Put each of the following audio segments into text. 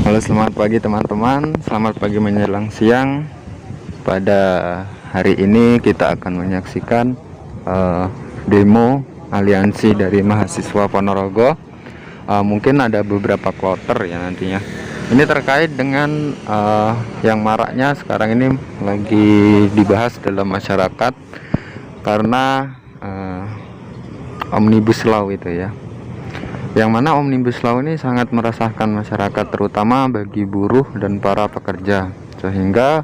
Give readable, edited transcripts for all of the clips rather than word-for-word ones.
Halo, selamat pagi teman-teman. Selamat pagi menjelang siang. Pada hari ini kita akan menyaksikan demo aliansi dari mahasiswa Ponorogo. Mungkin ada beberapa kloter ya nantinya. Ini terkait dengan yang maraknya sekarang ini lagi dibahas dalam masyarakat karena Omnibus Law itu ya. Yang mana Omnibus Law ini sangat meresahkan masyarakat, terutama bagi buruh dan para pekerja. Sehingga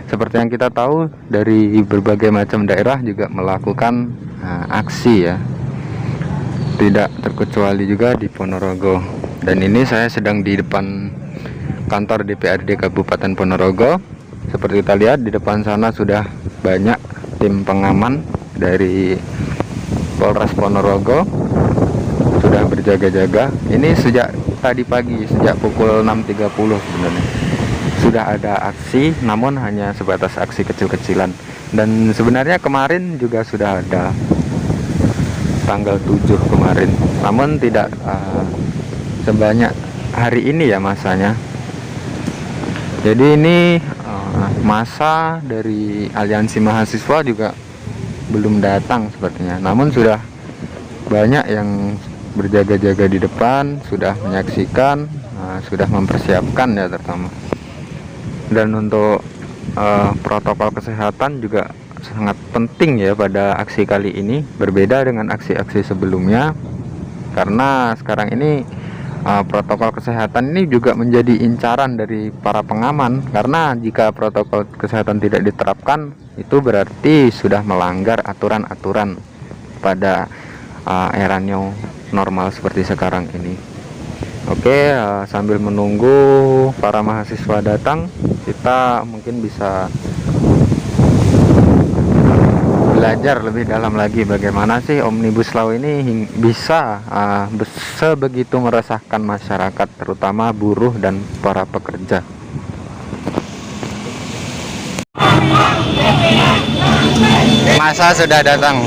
seperti yang kita tahu dari berbagai macam daerah juga melakukan aksi ya. Tidak terkecuali juga di Ponorogo. Dan ini saya sedang di depan kantor DPRD Kabupaten Ponorogo. Seperti kita lihat di depan sana sudah banyak tim pengaman dari Polres Ponorogo sudah berjaga-jaga. Ini sejak tadi pagi, sejak pukul 6.30 sebenarnya sudah ada aksi, namun hanya sebatas aksi kecil-kecilan. Dan sebenarnya kemarin juga sudah ada tanggal 7 kemarin, namun tidak sebanyak hari ini ya masanya. Jadi ini masa dari aliansi mahasiswa juga belum datang sepertinya, namun sudah banyak yang berjaga-jaga di depan, sudah menyaksikan, sudah mempersiapkan ya terutama. Dan untuk protokol kesehatan juga sangat penting ya pada aksi kali ini, berbeda dengan aksi-aksi sebelumnya, karena sekarang ini protokol kesehatan ini juga menjadi incaran dari para pengaman, karena jika protokol kesehatan tidak diterapkan itu berarti sudah melanggar aturan-aturan pada era new normal seperti sekarang ini. Oke, sambil menunggu para mahasiswa datang, kita mungkin bisa belajar lebih dalam lagi bagaimana sih Omnibus Law ini bisa sebegitu meresahkan masyarakat, terutama buruh dan para pekerja. Masa sudah datang.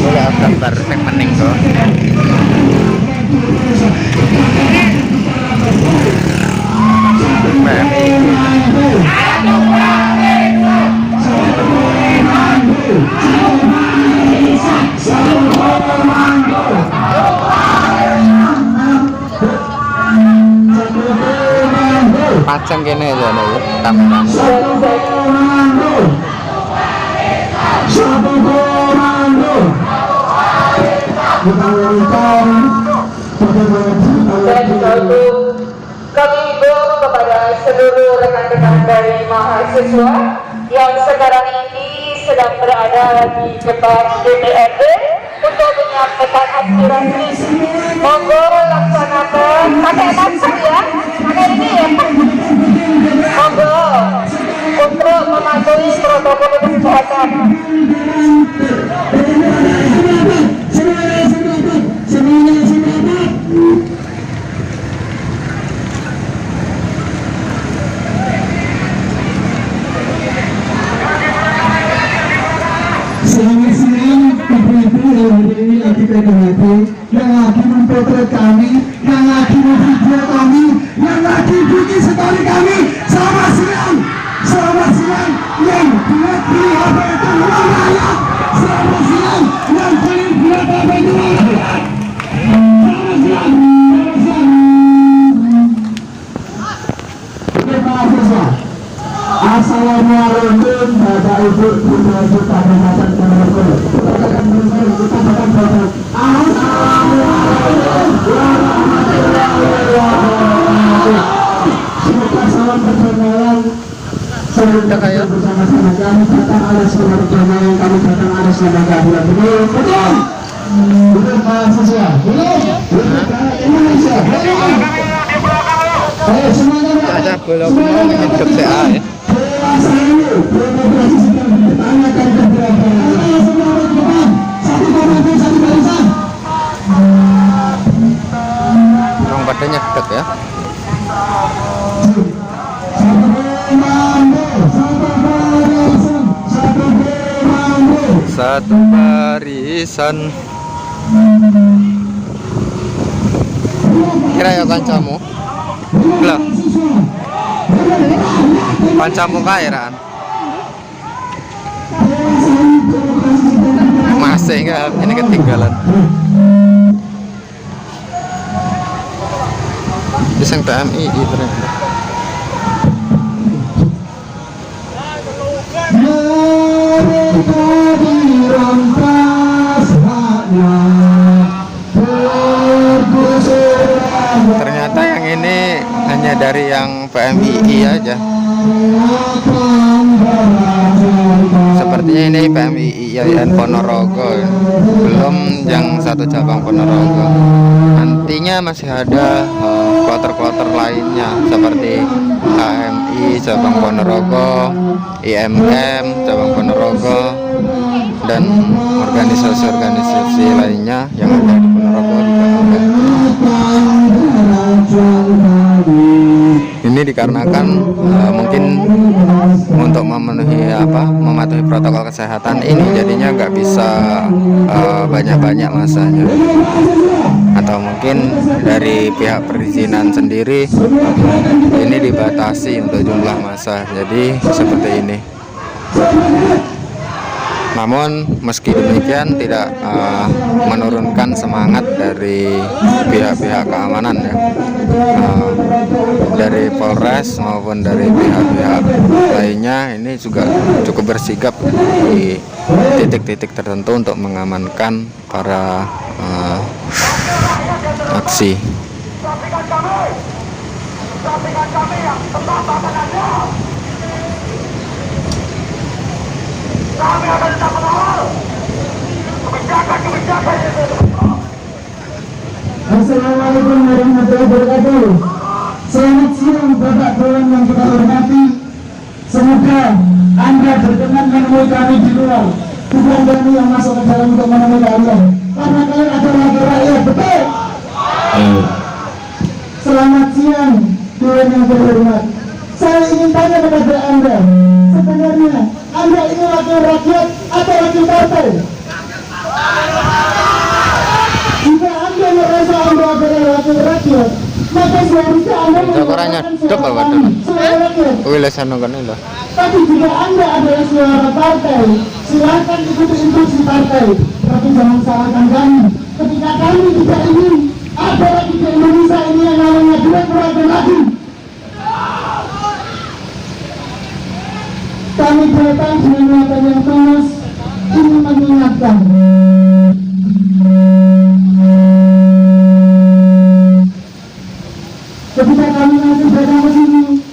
Boleh gambar sing mening kok. Pacang kene aja nih kameranya. Dan kami himbau kepada seluruh rekan-rekan dari mahasiswa yang sekarang ini sedang berada di depan DPRD untuk menyampaikan aspirasi. Monggo laksanakan pakai masker ya, pakai ini ya. Monggo untuk mematuhi protokol kesehatan. Selamat siang, ibu-ibu yang hari ini lagi PDHP, yang lagi mempotret kami, yang lagi memvideo kami, yang lagi bikin story kami. Selamat siang, yang buat beli HP itu uang rakyat. Selamat siang, yang beli buat HP itu uang rakyat. Selamat siang. Terima kasih. Assalamualaikum Bapak Ibu Ibu Kabupaten Ponorogo. Kita akan baca. Assalamualaikum warahmatullahi wabarakatuh. Semoga salam perjalanan selalu bersama-sama. Kami datang atas nama perjalanan yang kami datang atas nama keadilan. Betul. Betul mahasiswa. Belum. Indonesia. Ayo semuanya. Ada belum hidup ya. Saya ini, demokrasi sedang ditanyakan keberatan. ada nyedek ya. Satu barisan. Kira ya kancamu? Lah. Kancamu kairan. Masih enggak, ini ketinggalan. Bisa PMI ternyata. Ternyata yang ini hanya dari yang PMII aja. Sepertinya ini PMII YN Ponorogo, belum yang satu cabang Ponorogo. Nantinya masih ada kloter-kloter lainnya seperti KMI cabang Ponorogo, IMM cabang Ponorogo, dan organisasi-organisasi lainnya yang ada di Ponorogo juga ada. Ini dikarenakan mungkin untuk mematuhi protokol kesehatan ini jadinya nggak bisa banyak-banyak masanya, atau mungkin dari pihak perizinan sendiri ini dibatasi untuk jumlah massa, jadi seperti ini. Namun meski demikian tidak menurunkan semangat dari pihak-pihak keamanan ya, dari Polres maupun dari pihak-pihak lainnya ini juga cukup bersikap di titik-titik tertentu untuk mengamankan para aksi. Kami akan tetap mengawal kebijakan-kebijakan itu. Assalamualaikum warahmatullahi wabarakatuh. Selamat siang Bapak Dewan yang kita hormati. Semoga Anda berkenan menemui kami di luar, bukan kami yang masuk ke dalam untuk menemui kalian, karena kalian adalah wakil rakyat, betul? Selamat siang Dewan yang terhormat. Saya ingin tanya kepada Anda, sebenarnya Anda ini wakil rakyat atau wakil partai? Jika Anda merasa Anda adalah wakil rakyat, maka seharusnya Anda menggunakan suara rakyat. Tapi jika Anda adalah suara partai, silakan ikuti instruksi partai. Tapi jangan salahkan kami. Ketika kami tidak ingin ada lagi di Indonesia ini yang namanya duit murah lagi. Kami datang dengan niatan yang tulus ingin mengingatkan. Ketika kami nanti datang ke sini,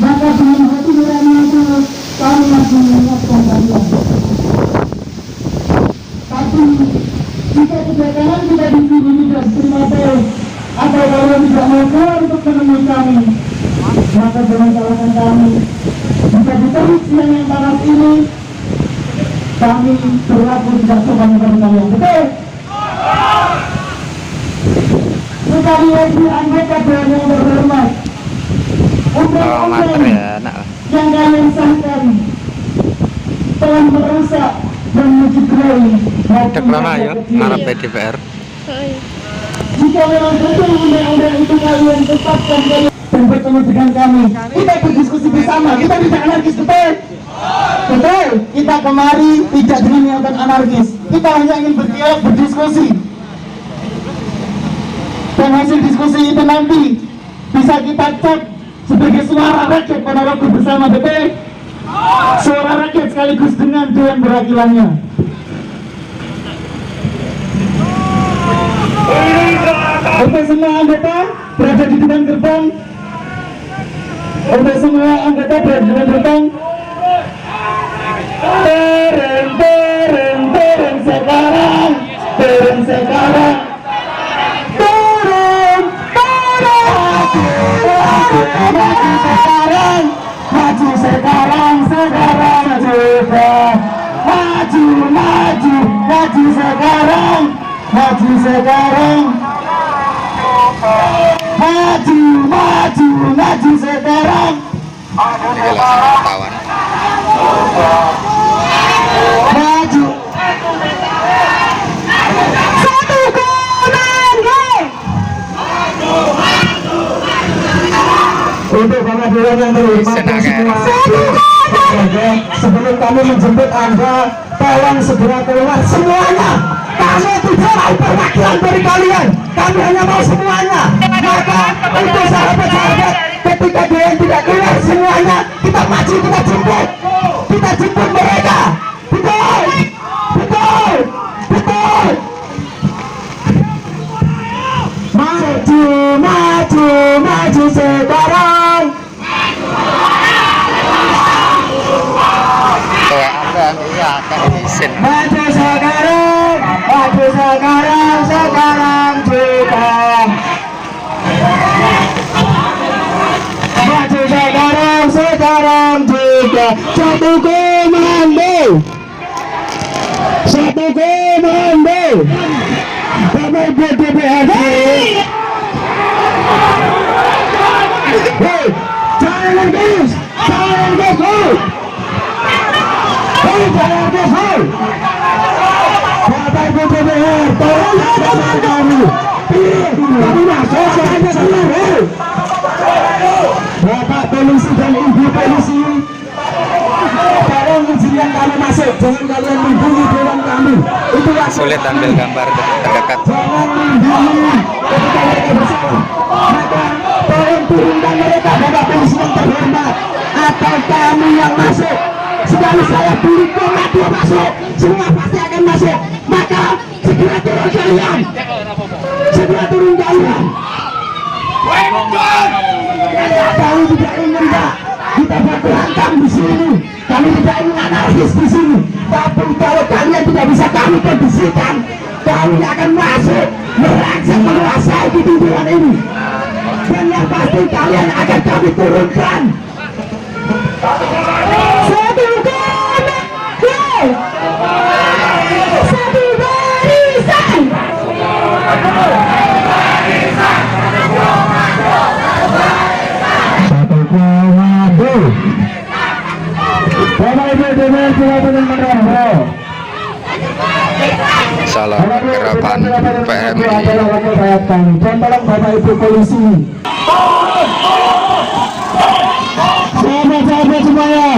maka dengan hati nurani yang tulus kami masih mengingatkan kalian. Tapi jika kedatangan kita di sini tidak terima baik, atau kalian tidak mau keluar untuk menemui kami, maka jangan salahkan kami. Jika di terik siang yang panas ini kami berlaku tidak sopan kepada kalian, betul? Sekali lagi anggota Dewan yang terhormat, undang-undang yang kalian sahkan telah merusak dan mencederai hati rakyat kecil. DPR. Jika memang betul undang-undang itu kalian tetapkan dan bertemu dengan kami, kita berdiskusi bersama, kita tidak anarkis, betul? Betul, kita kemari tidak dengan niatan anarkis, kita hanya ingin berdialog, berdiskusi, dan hasil diskusi itu nanti bisa kita cek sebagai suara rakyat Ponorogo bersama, betul? Suara rakyat sekaligus dengan Dewan Perwakilannya. Untuk semua anggota berada di depan gerbang, untuk semua anggota berada di depan gerbang. Turun sekarang, turun sekarang, turun sekarang, maju sekarang, sekarang juga, maju sekarang, maju sekarang. Maju, maju, maju sekarang. Ini langsung wartawan. Maju. Satu komando. Untuk Bapak Dewan yang terhormat dan semua. Sebelum kami menjemput Anda, tolong segera keluar semuanya. Kami tidak mau perwakilan dari kalian. Kami hanya mau semuanya. Maka untuk sahabat-sahabat, ketika Dewan tidak keluar semuanya, kita maju, kita jemput. Kita jemput mereka. Betul, betul, betul. Maju, maju, maju sekarang. Ketua Anda, iya, akan izin. Maju sekarang, maju sekarang, sekarang juga. Maju sekarang, sekarang juga. Satu komando, satu komando. Bapak Ibu DPRD. Hei, jangan guys, jangan guys. Jangan bohong. Bapak Ibu DPR, tolong dengar kami. Kami masuk saja seluruh. Bapak polisi dan Ibu polisi, tolong izinkan kami masuk. Jangan kalian menghubungi dewan kami. Itu Sulit ambil gambar terdekat. jangan menghubungi ketika mereka bersama. Maka tolong turunkan mereka, Bapak polisi yang terhormat, atau kami yang masuk. Sekali saya beli komando masuk, semua pasti akan masuk. Maka segera turun kalian, segera turun kalian. Kami tidak ingin kita berantem di sini. Kami tidak ingin anarkis di sini. Tapi kalau kalian tidak bisa kami kondisikan, kami akan masuk merangsang menguasai di tujuan ini. Dan yang pasti kalian akan kami turunkan. Satu komando, satu barisan. Satu komando. Bapak Ibu dengan silakan menerima. Salam gerakan PMI. Dan tolong Bapak Ibu polisi. Sahabat-sahabat semuanya,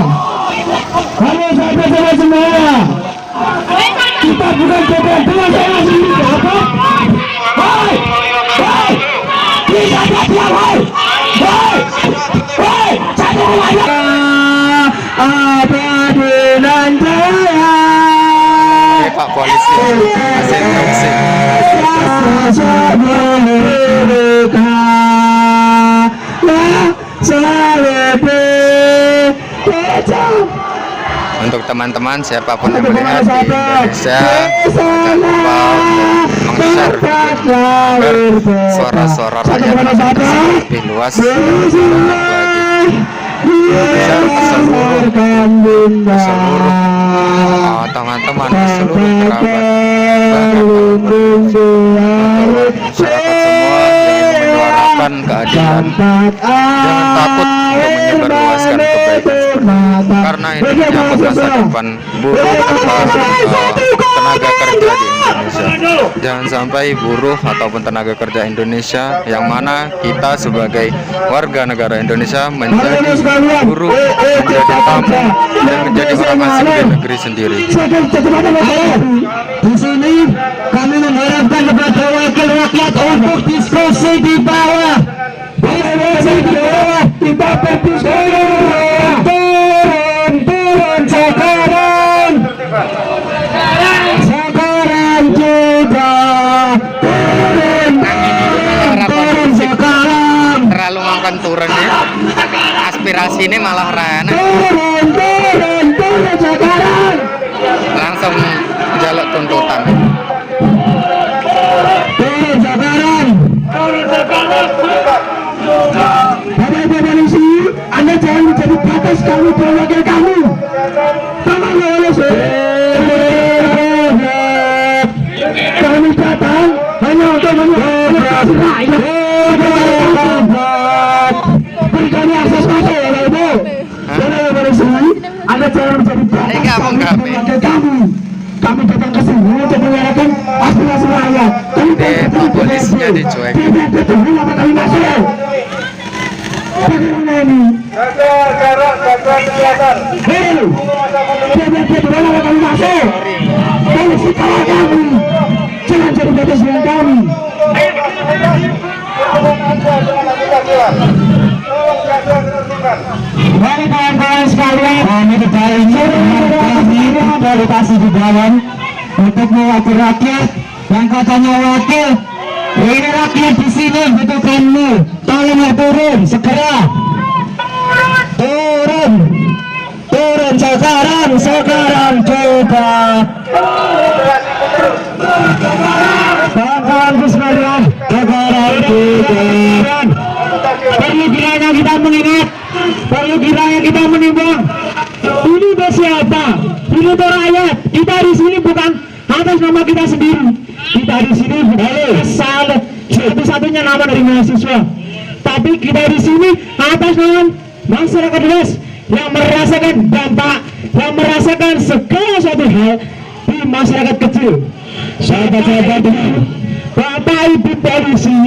halo sahabat-sahabat semuanya, kita bukan DPR dengan saya sendiri, apa? Hei, hei, tidak ada diam, hei, hei, hei, satu lagi. Apa dengan saya? Pak polisi, mesin musik. Untuk teman-teman siapapun yang melihat di Indonesia, jangan lupa untuk meng-share agar suara-suara rakyat tersebut lebih luas dan banyak lagi. Share ke seluruh teman-teman, ke seluruh kerabat, bahkan masyarakat semua yang menyuarakan keadilan. Jangan takut untuk menyebarluaskan kebaikan seperti ini, karena ini menyangkut masa depan buruh tenaga kerja di Indonesia. Jangan sampai buruh ataupun tenaga kerja Indonesia, yang mana kita sebagai warga negara Indonesia menjadi buruh, menjadi tamu, dan menjadi orang asing di negeri sendiri. Di sini kami mengharapkan kepada wakil rakyat untuk diskusi di bawah. Diskusi di bawah, kita berdiskusi. Turun sekarang. Sekarang juga. Turun sekarang. Terlalu makan turun ya. Aspirasi ini malah rana. Turun sekarang. Langsung jaluk tuntutan. Turun sekarang. Bapak Ibu polisi, Anda jangan menjadi batas kami berwakil kamu. Kami datang hanya untuk menyebarkan rakyat. akses masuk ya Ibu. Jadi Bapak di sini ada cara menjadi batas kami datang ke sini untuk menyuarakan aspirasi rakyat. Polisinya dicuek. Kenapa kami masuk? Bagaimana ini? Jarak kelihatan. Hei, kenapa kami masuk? Polisi kawal kami. Jangan jadi batas dengan kami. Mari kawan-kawan sekalian, kami kembali ini dari lokasi di dalam untuk mewakili rakyat yang katanya wakil. Ini rakyat di sini butuhkanmu, tolonglah turun segera. Turun sekarang coba. Kawan-kawan sekalian, sekarang turun. Perlu kiranya kita mengingat, perlu kiranya kita menimbang. Ini untuk siapa? Ini untuk rakyat. Kita di sini bukan atas nama kita sendiri. Kita di sini bukan satu-satunya nama dari mahasiswa. Tapi kita di sini atas nama masyarakat luas yang merasakan dampak, yang merasakan segala suatu hal di masyarakat kecil. Sahabat-sahabat ini, Bapak Ibu polisi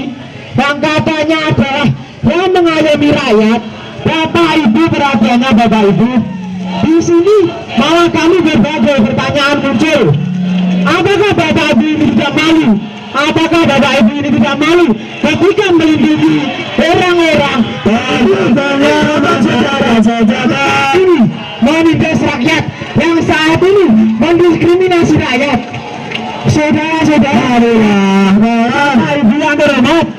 yang katanya adalah yang mengayomi rakyat, Bapak Ibu perhatiannya Bapak Ibu. Di sini malah kami berbagai pertanyaan muncul. Apakah Bapak Ibu ini tidak malu? Apakah Bapak Ibu ini tidak malu ketika melindungi orang-orang ini menindas rakyat yang saat ini mendiskriminasi rakyat? Saudara-saudara, Bapak Ibu yang terhormat,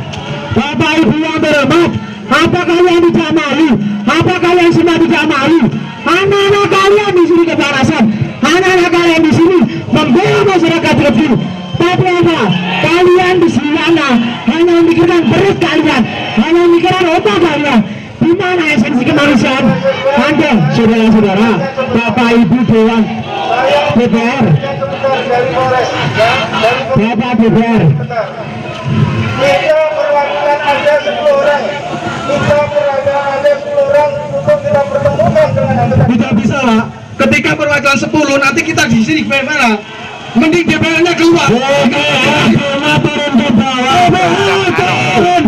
Bapak Ibu yang terhormat, apa kalian tidak malu? Apa kalian semua tidak malu? Anak-anak kalian di sini kepanasan, anak-anak kalian di sini membela masyarakat kecil. Tapi apa? Kalian di sini hanya memikirkan perut kalian, hanya memikirkan otak kalian. Di mana esensi kemanusiaan? Anda, saudara-saudara, Bapak Ibu Dewan DPR, Bapak DPR. Kita perwakilan ada 10 orang. Kita perwakilan ada 10 orang untuk kita pertemukan dengan anggota. Tidak bisa lah. Ketika perwakilan 10 nanti kita di sini gimana? Mending DPR-nya keluar. DPR turun ke bawah. DPR turun.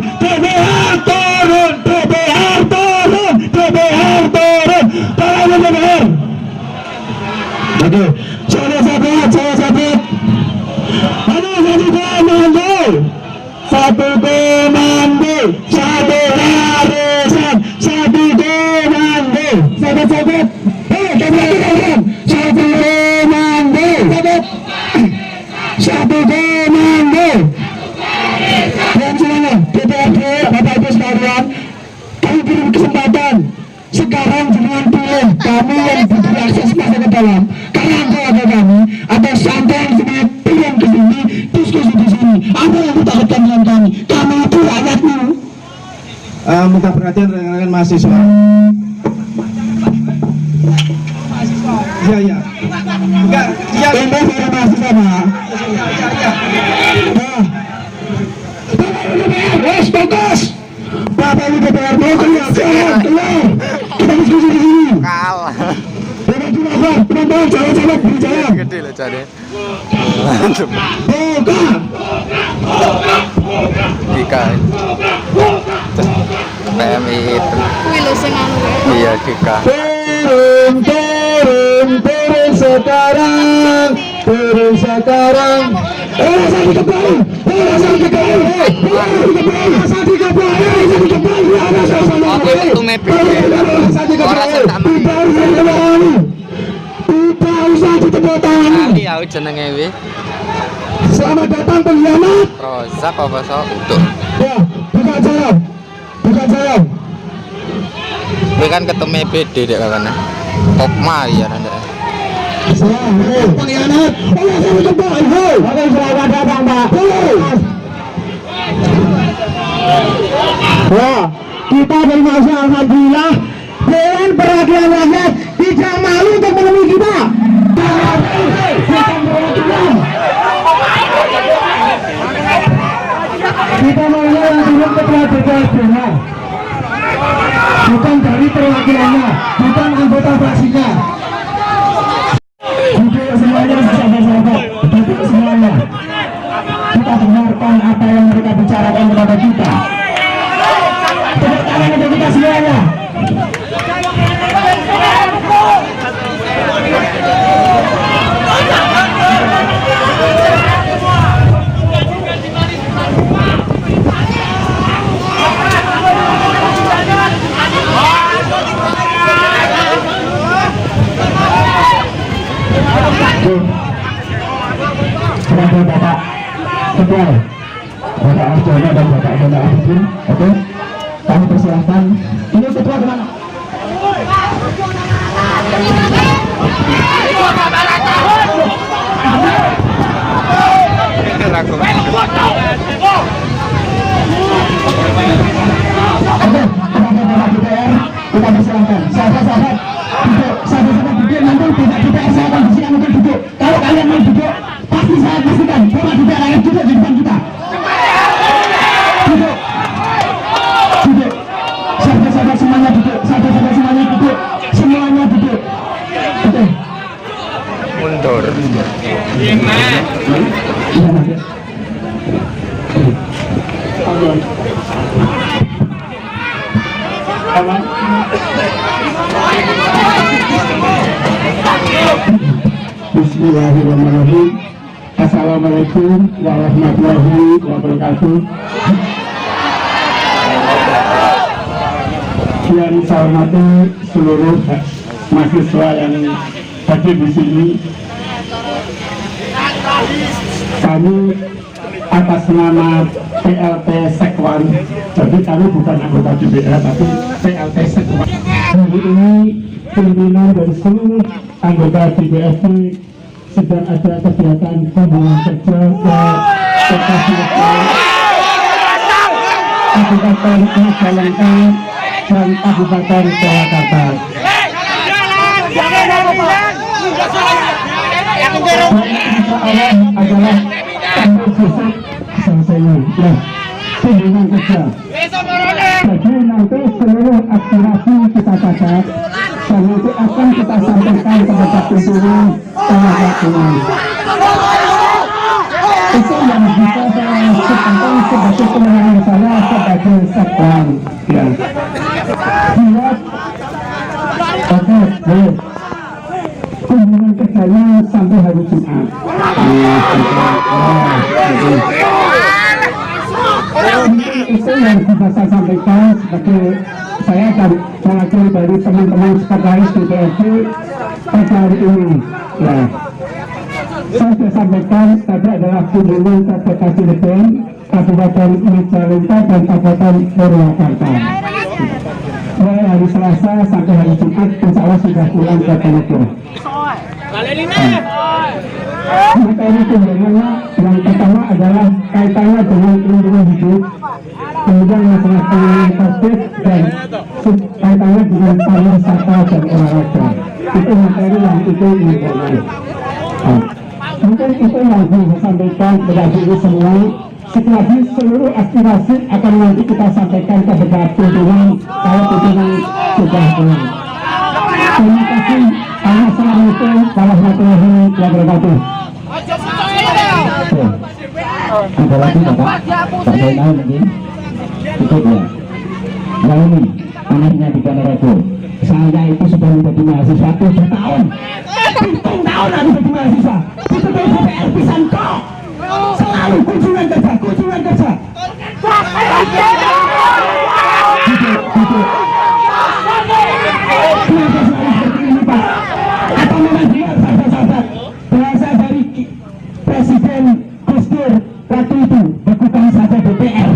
Oke, sahabat. Ada satu komando, satu barisan, satu komando. Sahabat-sahabat, satu komando, satu komando. Dan semuanya, DPRD, Bapak Ibu sekalian, kami beri kesempatan. Sekarang jangan pilih kami yang diberi akses masuk ke dalam. Kalian keluarga kami, atau santai yang semua pilih ke sini, diskusi di sini. Apa yang ditakutkan dengan kami? Kami itu rakyatmu. Minta perhatian rekan-rekan mahasiswa. Iya. Enggak, iya. Tembak para mahasiswa, Pak. Wes, fokus. Bapak Ibu DPR mau keluar. Kita diskusi di sini. Kalah. Bapak Ibu penonton, jalan-jalan, beri jalan. Gede loh cari. Dika. PMI itu. Kuwi lho sing anu wae. Iya Dika. Turun sekarang. Rasa dikepali. Aku itu mepi. Orang sentama. Tidak usah ditepuk tangan. Kali aku jenenge wi. Selamat datang pengkhianat. Rozak apa sok utuh. Ya, buka jalan. Gue kan ketemu BD dek kawan. Kopma ya nanti. Pengkhianat. Oke, selamat datang Pak. Wah, kita bermaksud alhamdulillah Dewan Perwakilan Rakyat tidak malu untuk menemui kita. Kita mau yang belum ketua DPRD. bukan dari perwakilannya, bukan anggota fraksinya. Duduk semuanya, sahabat-sahabat, duduk semuanya. Kita dengarkan apa yang mereka bicarakan kepada kita. Tepuk tangan untuk kita semuanya. Kepada Bapak Ketua, Bapak Arjono dan Bapak Abdullah Abidin, oke, kami persilahkan. Ini Ketua kemana? Oke, Bapak DPR, kita persilahkan. Sahabat-sahabat, duduk, sahabat-sahabat duduk, nanti tidak DPR saya akan bisikan untuk duduk. Kalau kalian mau duduk, pasti saya pastikan Bapak DPR akan duduk di depan kita. Duduk, duduk, sahabat-sahabat semuanya duduk, sahabat-sahabat semuanya duduk, semuanya duduk. Oke. Mundur. Bismillahirrahmanirrahim. Assalamualaikum warahmatullahi wabarakatuh. Yang saya hormati seluruh mahasiswa yang hadir di sini, kami atas nama PLT Sekwan, jadi kami bukan anggota DPR tapi PLT Sekwan. Hari ini pimpinan dari seluruh anggota DPRD sedang ada kegiatan kunjungan kerja ke Kabupaten Majalengka dan Kabupaten Purwakarta. Adalah sampai besok selesainya. Nah, kunjungan kerja. Jadi nanti seluruh aspirasi kita catat dan nanti akan kita sampaikan kepada pimpinan pengadilan. Itu yang bisa saya sampaikan sebagai kemenangan saya sebagai sekwan. Ya. Siap. Oke, baik. Kunjungan kerjanya sampai hari Jumat. Itu yang bisa saya sampaikan sebagai saya dan mewakili dari teman-teman sekretaris DPRD pada hari ini. Ya, saya sudah sampaikan tadi adalah kunjungan ke Kabupaten Kabupaten Majalengka dan Kabupaten Purwakarta. Mulai hari Selasa sampai hari Jumat, insya Allah sudah pulang ke Manado. Materi kunjungannya yang pertama adalah kaitannya dengan lingkungan hidup, kemudian masalah penanganan COVID dan kaitannya dengan pariwisata dan olahraga. Itu materi yang itu ingin. Mungkin itu yang saya sampaikan kepada diri semua. Setelah itu seluruh aspirasi akan nanti kita sampaikan kepada pimpinan kalau pimpinan sudah pulang. Terima kasih. Assalamualaikum warahmatullahi wabarakatuh. Ada lagi Bapak? Pak Zainal mungkin? Cukup ya? Yang ini, anaknya di Ponorogo. Saya itu sudah menjadi mahasiswa 7 tahun. 7 tahun aku menjadi mahasiswa. Itu dari DPR pisan kok. Selalu kunjungan kerja, kunjungan kerja. Duduk, duduk. Kenapa selalu seperti ini Pak? Atau memang dia sahabat-sahabat berasal dari Presiden Gus Dur waktu itu bukan saja DPR.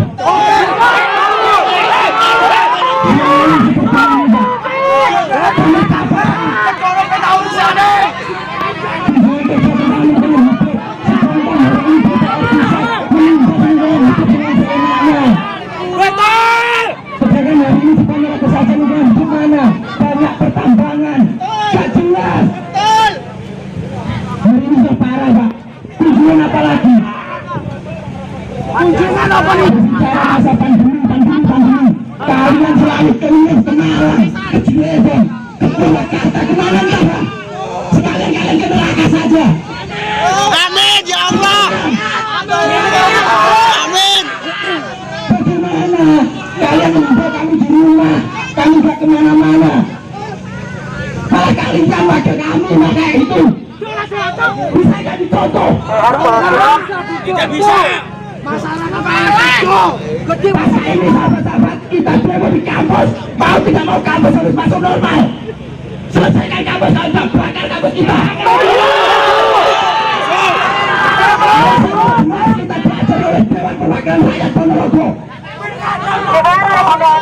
Cirebon, ke Purwakarta, kemana entah. Sekalian-kalian ke neraka saja. Amin ya Allah. Amin. Bagaimana kalian membawa kami di rumah, kami gak kemana-mana, malah kalian wakil kami, maka itu bisa gak dicontoh? Tidak bisa. Masa ini sahabat-sahabat kita berada di kampus, mau tidak mau kampus harus masuk normal. Selesaikan kampus, kalian tak bakar kampus kita. Kita belajar oleh Dewan Perwakilan Rakyat Ponorogo. Kepada Bapak,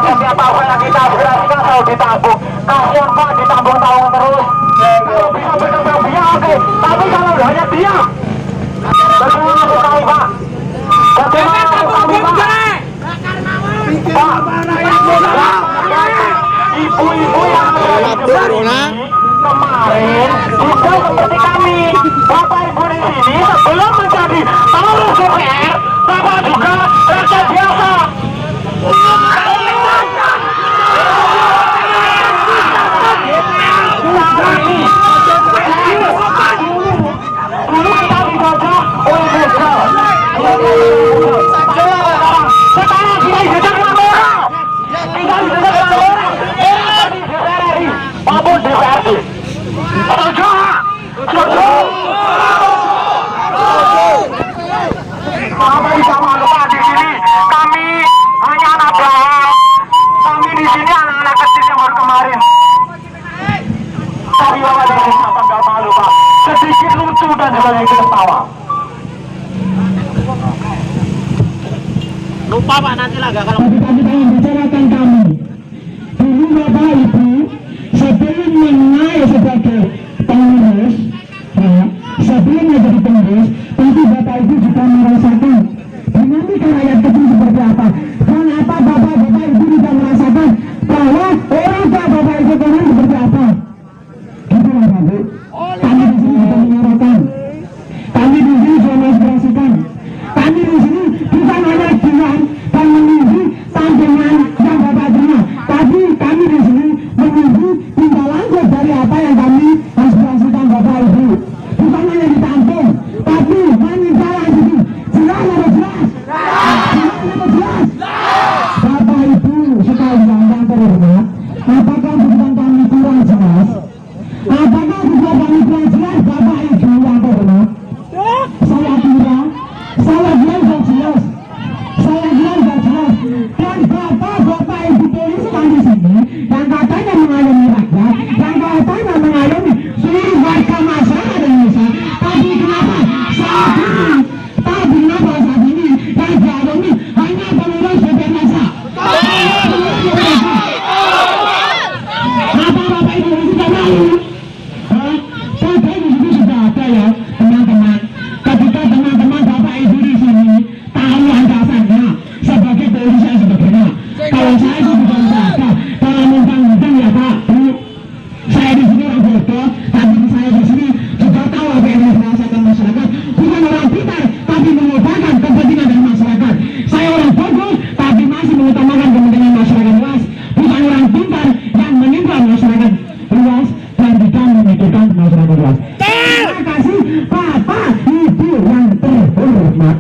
setiap apa yang kita berhasilkan selalu ditabung. Kasihan Pak, ditabung tahun terus. Kalau bisa berkembang biak oke, tapi kalau hanya diam, bagaimana aku tahu Pak? Bagaimana aku tahu Pak? Pak, ibu-ibu yang ada di sini kemarin juga seperti kami. Bapak ibu di sini sebelum menjadi pengurus DPR, Bapak juga rakyat biasa. Dulu kita dijajah oleh Israel. Sekarang kita dijajah oleh orang. Kita dijajah oleh orang. Di DPR RI maupun DPRD. Setuju? Setuju? Kami sama lupa di sini. Kami hanya anak bawang. Kami di sini anak-anak kecil yang baru kemarin. Tapi Bapak dari Sabang gak malu Pak. Sedikit lucu dan juga yang ketawa. Lupa Pak nanti lah gak kalau Tapi kami membicarakan kami. Dulu Bapak Ibu sebelum menaik sebagai pengurus, ya, sebelum menjadi pengurus, tentu Bapak Ibu juga merasakan dinamika rakyat kecil seperti apa. Kenapa Bapak Ibu tidak merasakan bahwa orang tua Bapak Ibu kemarin seperti apa? Gitu lah Bapak Ibu. Kami di sini juga menyuarakan. Kami di sini juga menginspirasikan. Kami di sini bukan hanya diam dan menunggu tantangan yang Bapak terima, tapi kami di sini menunggu tindak lanjut dari apa yang kami inspirasikan Bapak Ibu. Bukan hanya ditampung, tapi menindaklanjuti. Jelas atau jelas? Jelas atau jelas? Bapak Ibu sekalian yang terhormat, apakah bukan kami kurang jelas? Apakah bukan kami kurang jelas Bapak Ibu yang terhormat? Saya kira saya bilang gak jelas. Saya bilang gak jelas. Dan bapak ibu polisi yang di sini yang katanya mengayomi rakyat, yang katanya mengayomi seluruh warga masyarakat Indonesia. Tapi kenapa saat ini? Tapi kenapa saat ini yang diayomi hanya pengurus DPR saja? Apa bapak ibu tidak malu? Bapak ibu itu sudah ada ya teman-teman. Ketika teman-teman Bapak Ibu di sini tahu ancamannya sebagai polisi yang sebagainya. Kalau saya itu bukan ada dalam undang-undang ya Pak Bu. Saya di sini orang bodoh, tapi saya di sini juga tahu apa yang dirasakan masyarakat. Bukan orang pintar, tapi mengutamakan kepentingan dari masyarakat. Saya orang bodoh, tapi masih mengutamakan kepentingan masyarakat luas. Bukan orang pintar yang menimpa masyarakat luas dan tidak memikirkan masyarakat luas. Terima kasih Bapak Ibu yang terhormat.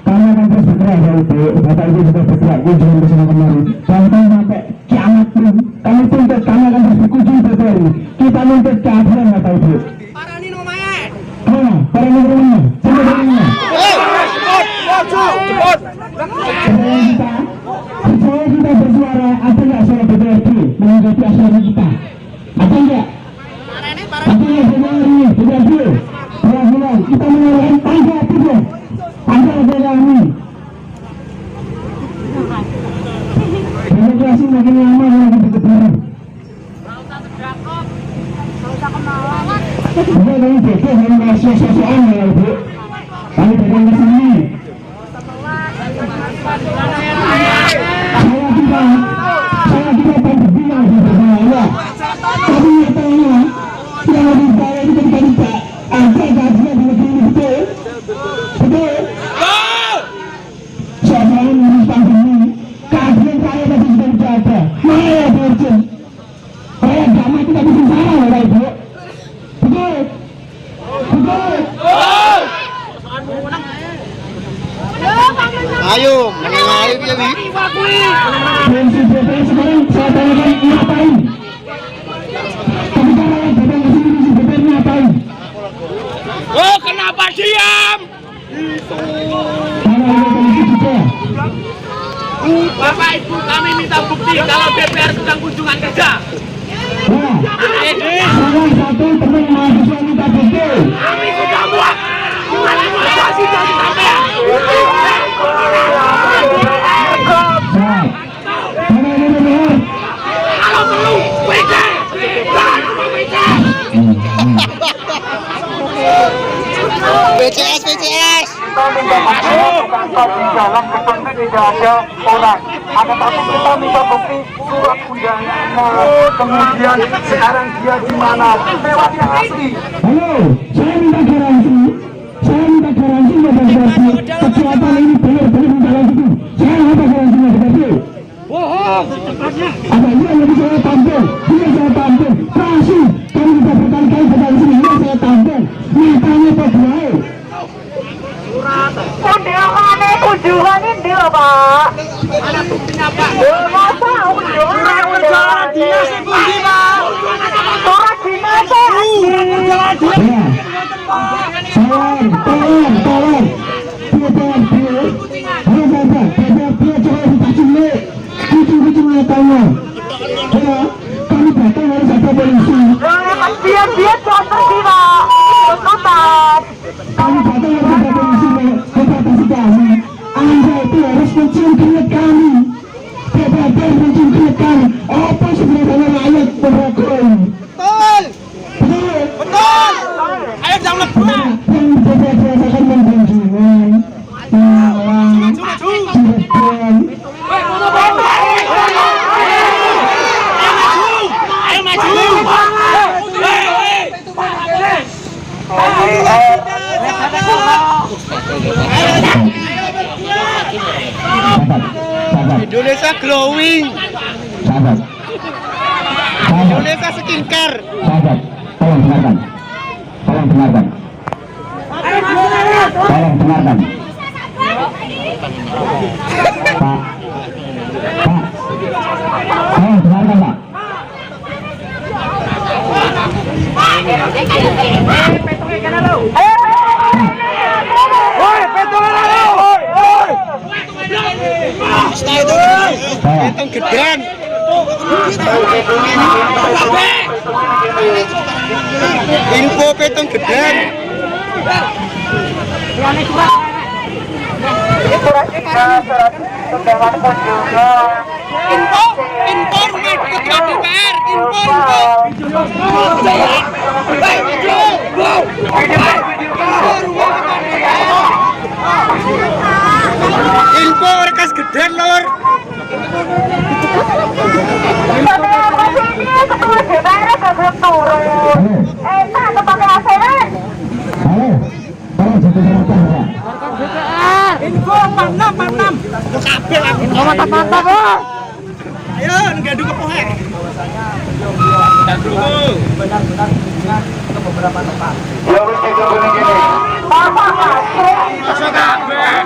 Kami akan terus bergerak ya Ibu. Bapak Ibu sudah bergerak kunjungan ke sana kemarin. Bahkan sampai kiamat pun kami tuntut, kami akan terus berkunjung ke DPR. Kita nuntut keadilan Bapak Ibu. Para nino mae. Para nino mae. Sampai mana? Supaya kita bersuara, ada nggak suara DPRD menanggapi aspirasi kita? Ada nggak? Ada nggak DPRD? DPRD perwakilan kita menyuarakan tangga tidak? Tangga kami. Demokrasi makin lama makin berkembang. Bisa itu hanya sosokan ya ibu. Kami datang ke sini. Saya tidak berbina di bawah. Tapi nyatanya yang lebih baik itu tidak ada kajian di negeri ini, betul? Betul? Siapa yang mengurus pandemi? Kajian saya tadi sudah tidak ada. Mana ya Virgin? Saya agama itu tidak bisa salah ya ibu. Betul? Betul? Ayo, mengenai dia nih. Prinsip DPR sekarang saya tanyakan ngapain? Pembicara yang datang ke sini prinsip DPR ngapain? Oh, kenapa diam? Karena ada polisi juga. Bapak Ibu, kami minta bukti kalau DPR sedang kunjungan kerja. Nah, salah satu teman mahasiswa minta bukti. Kami sudah muak. Kami sudah sampai. Karena ini benar. Kalau perlu, WC. WCS. Kita minta bukti bukan di dalam gedung ini tidak ada orang. Akan tapi kita minta bukti surat undangan. Kemudian sekarang dia di mana? Lewat yang asli. Halo, saya minta garansi. Saya minta garansi pada berarti kegiatan ini benar-benar menjalankan. Saya minta garansinya seperti ada ini yang lebih saya tampil, ini saya tampil. Kasih, kami bisa berkali-kali datang sini, ini saya tampil. Nyatanya berdua. Undangannya kunjungan ini loh Pak. Ada buktinya, Pak. Masa undangan Dia sih kunci, Pak. surat dinas Ya, tolong. Dia coba dikasih link. Kucing-kucing nyatanya. Ya, kami datang harus ada polisi. biar jangan pergi Pak. Ikutan. Kami datang harus ada polisi membatasi kami. Anda itu harus mencium keringat kami. Benar-benar mencium keringat kami. Apa sebenarnya rakyat merokok ini? Betul. Ayo jangan lepas. Yang benar-benar akan membandingkan. Cirebon. Ayo maju. Indonesia glowing. Sahabat. Indonesia skincare. Sahabat, tolong dengarkan. Tolong dengarkan. Tolong dengarkan. Pak. Tolong dengarkan, Pak. Hitung gedean. Info petung gedean. Surat undangan kunjungan. Info rumah ketua DPR. Info rekas gedean lor. Ketua DPR gak turun. Nah, pakai ASN. Halo. Tolong jaga jarak, Pak. Info 46. Kabel aku. Mantap. Ayo ngadu kepohe. Masuk kabeh.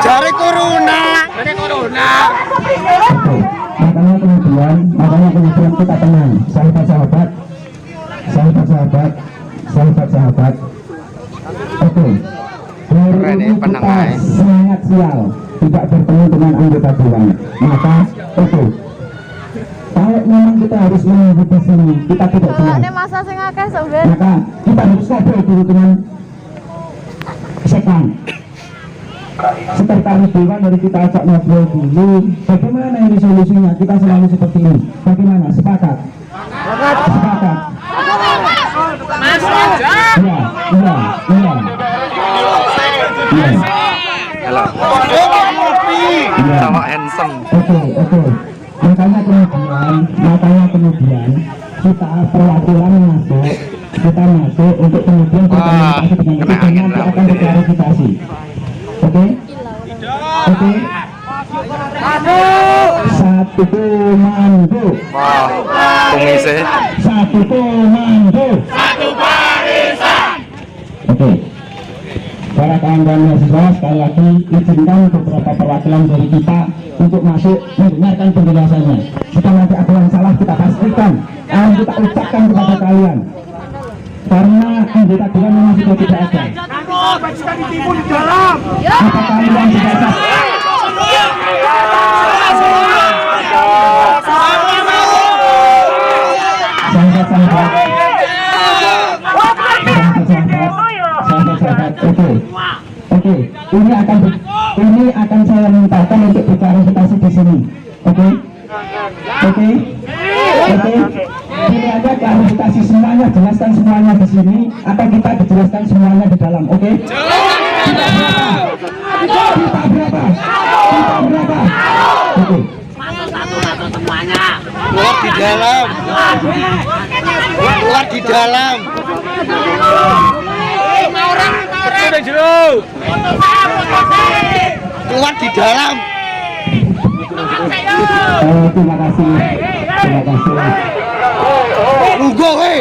Jare corona. Makanya kemudian kita tenang, sahabat-sahabat. Oke. Keren ya, Kita penengah. sangat sial tidak bertemu dengan anggota dewan. Maka oke. Kalau memang kita harus menunggu di sini, kita tidak jelas. Ini masa sing akeh sampean. Maka kita harus ngobrol dulu dengan sekwan. Sekretaris dewan dari kita ajak ngobrol dulu. Bagaimana ini solusinya? Kita selalu seperti ini. Bagaimana? Sepakat? Sepakat. Iya. Sama handsome. Oke. Makanya kemudian kita perwakilan masuk untuk kemudian berkomunikasi dengan itu dan nanti akan diklarifikasi. Oke. Satu komando. Wow, komisi. Satu komando. Satu barisan. Oke. Para kawan-kawan mahasiswa, sekali lagi izinkan beberapa perwakilan dari kita untuk masuk mendengarkan penjelasannya. Jika nanti ada yang salah kita pastikan, kita ucapkan kepada kalian. Karena anggota dewan memang sudah tidak ada. Apa kalian tidak sadar? Sahabat, oke. Ini akan saya mintakan untuk berklarifikasi di sini. Oke. Ini aja klarifikasi semuanya, jelaskan semuanya di sini, atau kita dijelaskan semuanya di dalam. Oke. Kita berapa? Oke. Satu semuanya. Keluar di dalam. Keluar di dalam. Terima kasih. Lugo, Pak.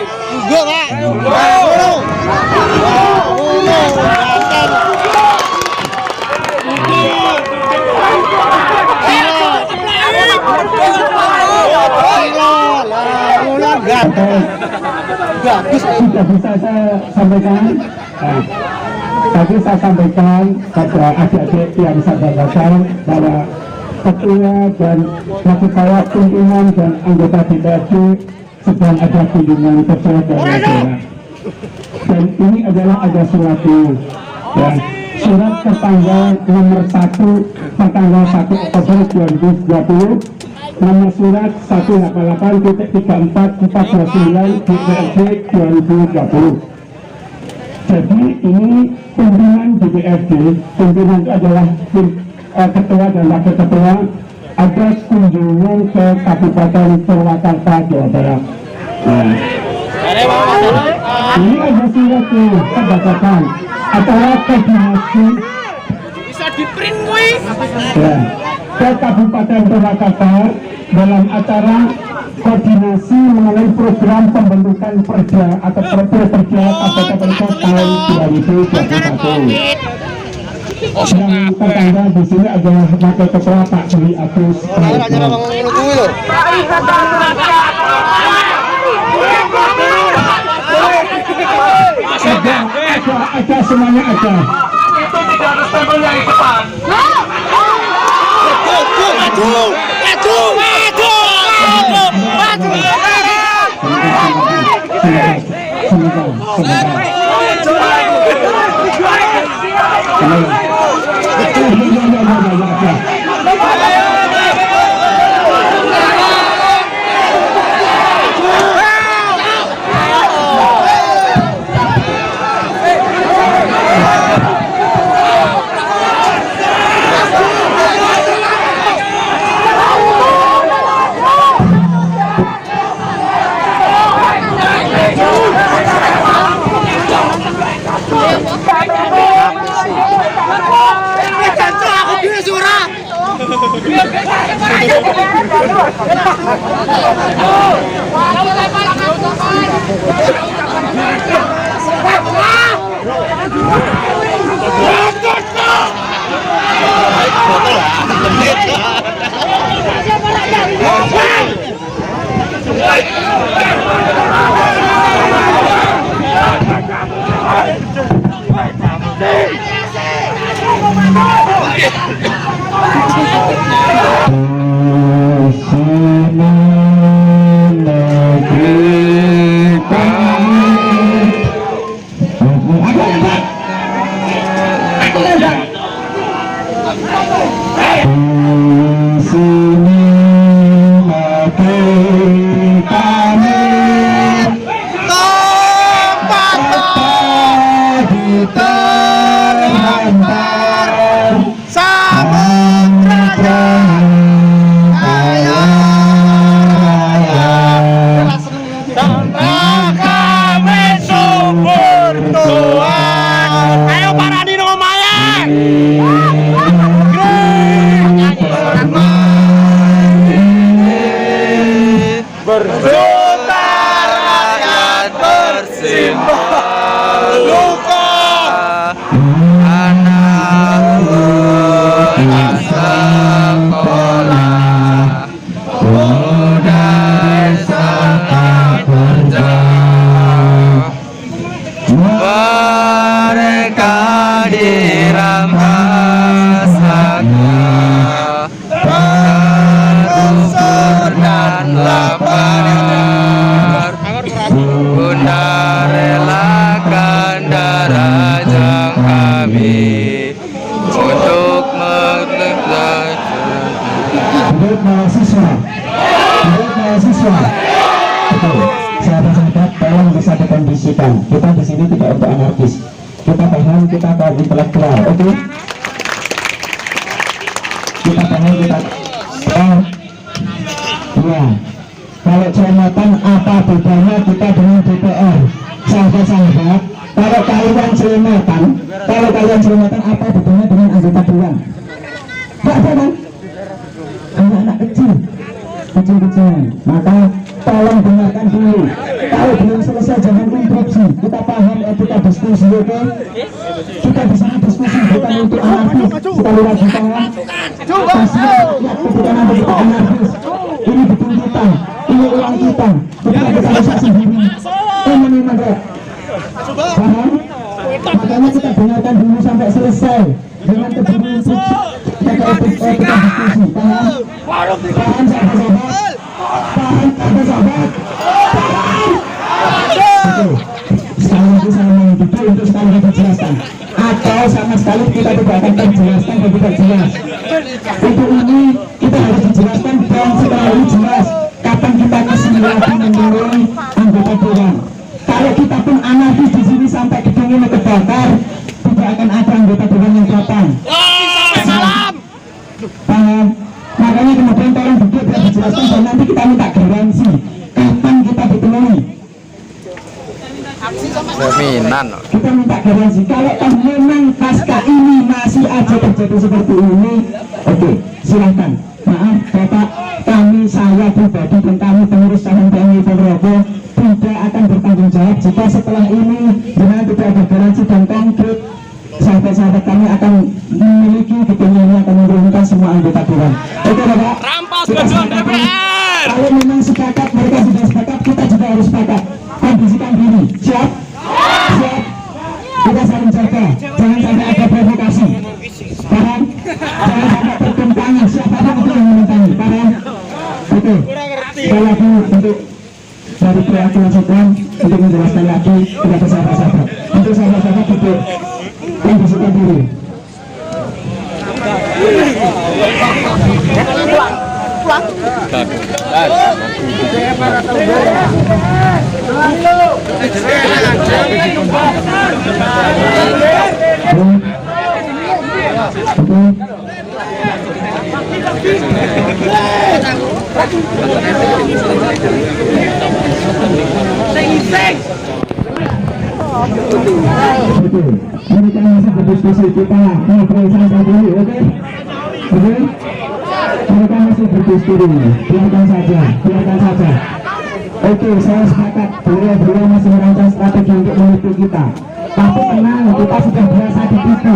Sudah bisa saya sampaikan. Tadi saya sampaikan kepada adik-adik yang saya banggakan bahwa ketua dan maksud saya pimpinan dan anggota DPRD sedang ada kunjungan kerja dari daerah. Dan ini adalah ada suatu surat tertanggal nomor 1 tanggal 1 Oktober 2020, nomor surat 188.34.429 DPRD 2020. Jadi ini pimpinan DPRD, pimpinan itu adalah ketua dan wakil ketua, ada kunjungan ke Kabupaten Purwakarta, Jawa Barat. Ini ada surat kebacakan acara koordinasi Bisa di print kuy. ke Kabupaten Purwakarta dalam acara koordinasi mengenai program pembentukan perda atau perda Kabupaten Kota tahun 2021. Yang tertanggal di sini adalah wakil ketua Pak Dwi Agus. Ada semuanya ada. Itu tidak ada stempel yang di depan. bersimbah luka anakku sekolah muda sangka kerja mereka dirampasakan unsur dan lapar Bunda relakan darah kami untuk Buat mahasiswa, Oke, sahabat-sahabat, tolong bisa dikondisikan. Kita di sini tidak untuk anarkis. Kita paham, kita kaum intelektual, oke? Kita paham, kita ya. Kalau ceramatan apa bedanya kita dengan DPR? Sahabat-sahabat, kalau kalian ceramatan apa bedanya dengan anggota dewan? Tidak ada kan? Anak-anak kecil, maka tolong dengarkan dulu. Kalau belum selesai jangan interupsi. Kita paham etika diskusi, oke? Kita di sini diskusi bukan untuk anarkis. Sekali lagi tolong. Ketika nanti kita anarkis, ini betul kita, ini uang kita. Kita rusak sendiri. Ini mandat. Paham? Makanya kita dengarkan dulu sampai selesai. Jangan keburu interupsi. Kita diskusi, paham? Paham sahabat-sahabat? Paham sahabat-sahabat? Sekali lagi saya mengikuti untuk sekali lagi jelaskan. Atau sama sekali kita tidak akan terjelaskan dan tidak jelas. Untuk ini kita harus dijelaskan dan setelah ini jelas kapan kita kesini lagi memilih anggota dewan. Kalau kita pun anarkis di sini sampai gedung ini kebakar, tidak akan ada anggota dewan yang datang. Paham? Makanya kemudian tolong duduk dan dijelaskan dan nanti kita minta garansi kapan kita ditemui. jaminan. Kita minta garansi kalau memang pasca ini masih aja terjadi seperti ini, oke, silahkan. Maaf Bapak, saya pribadi dan kami pengurus calon PMI Ponorogo tidak akan bertanggung jawab jika setelah ini dengan tidak ada garansi dan konkret. Sahabat-sahabat kami akan memiliki gedung ini akan menurunkan semua anggota dewan. Oke Bapak, Rampas gedung DPR. kalau memang sepakat, mereka sudah sepakat, kita juga harus sepakat. Kondisikan diri, siap? Siap? Kita saling jaga, jangan sampai ada provokasi. Paham? Jangan sampai pertentangan, siapapun itu yang menentangi. Paham? Oke, sekali lagi untuk dari perwakilan Sokwan untuk menjelaskan lagi kepada sahabat-sahabat. Untuk sahabat-sahabat duduk, kondisikan diri. Ini kan masih berdiskusi, kita ngobrol santai dulu, oke? Oke? Mereka masih berdiskusi, biarkan saja. Oke, saya sepakat, beliau masih merancang strategi untuk menipu kita. Tapi tenang, kita sudah biasa ditipu.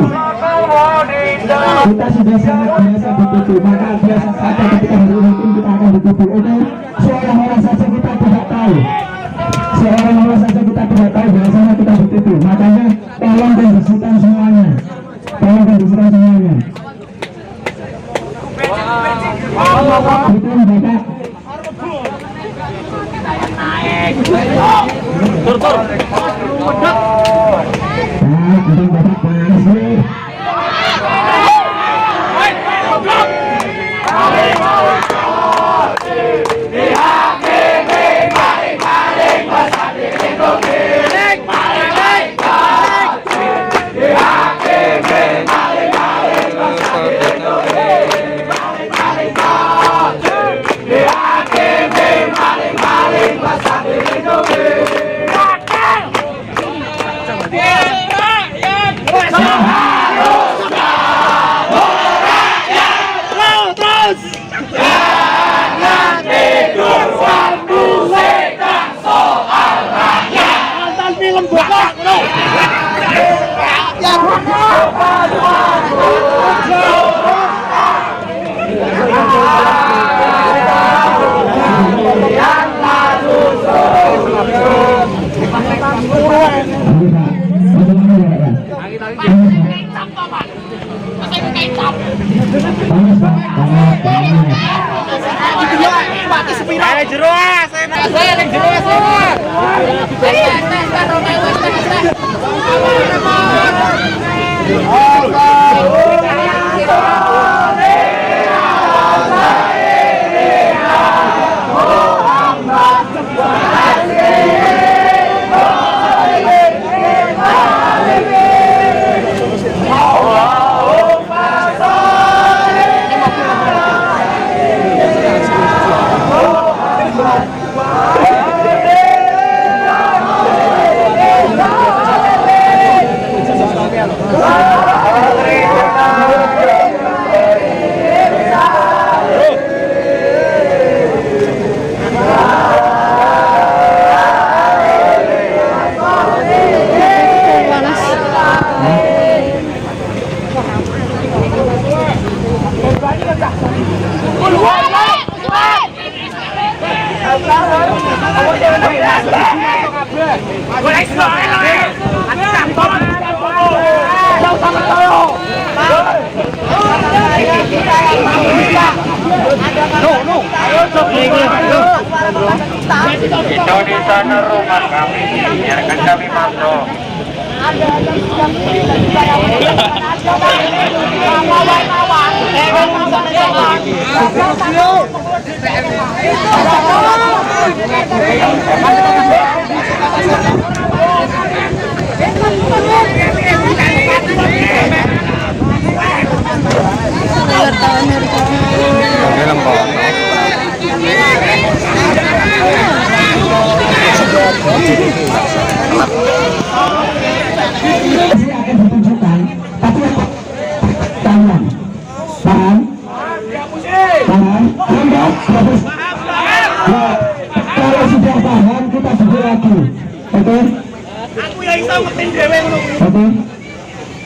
Kita sudah sangat biasa ditipu, maka biasa saja ketika hari ini pun kita akan ditipu, oke? Seorang-orang saja kita tidak tahu. Biasanya kita ditipu. Makanya tolong kondisikan semuanya. Itu Bapak. Tur. Nah, Bapak panas nih. Itu di sana rumah kami, biarkan kami masuk. Akan ditunjukkan, tapi tangan, paham? Paham? Enggak, bagus. Ya, kalau sudah paham kita sudah lagi, oke? Aku yang iso ngetin dhewe ngono. Oke?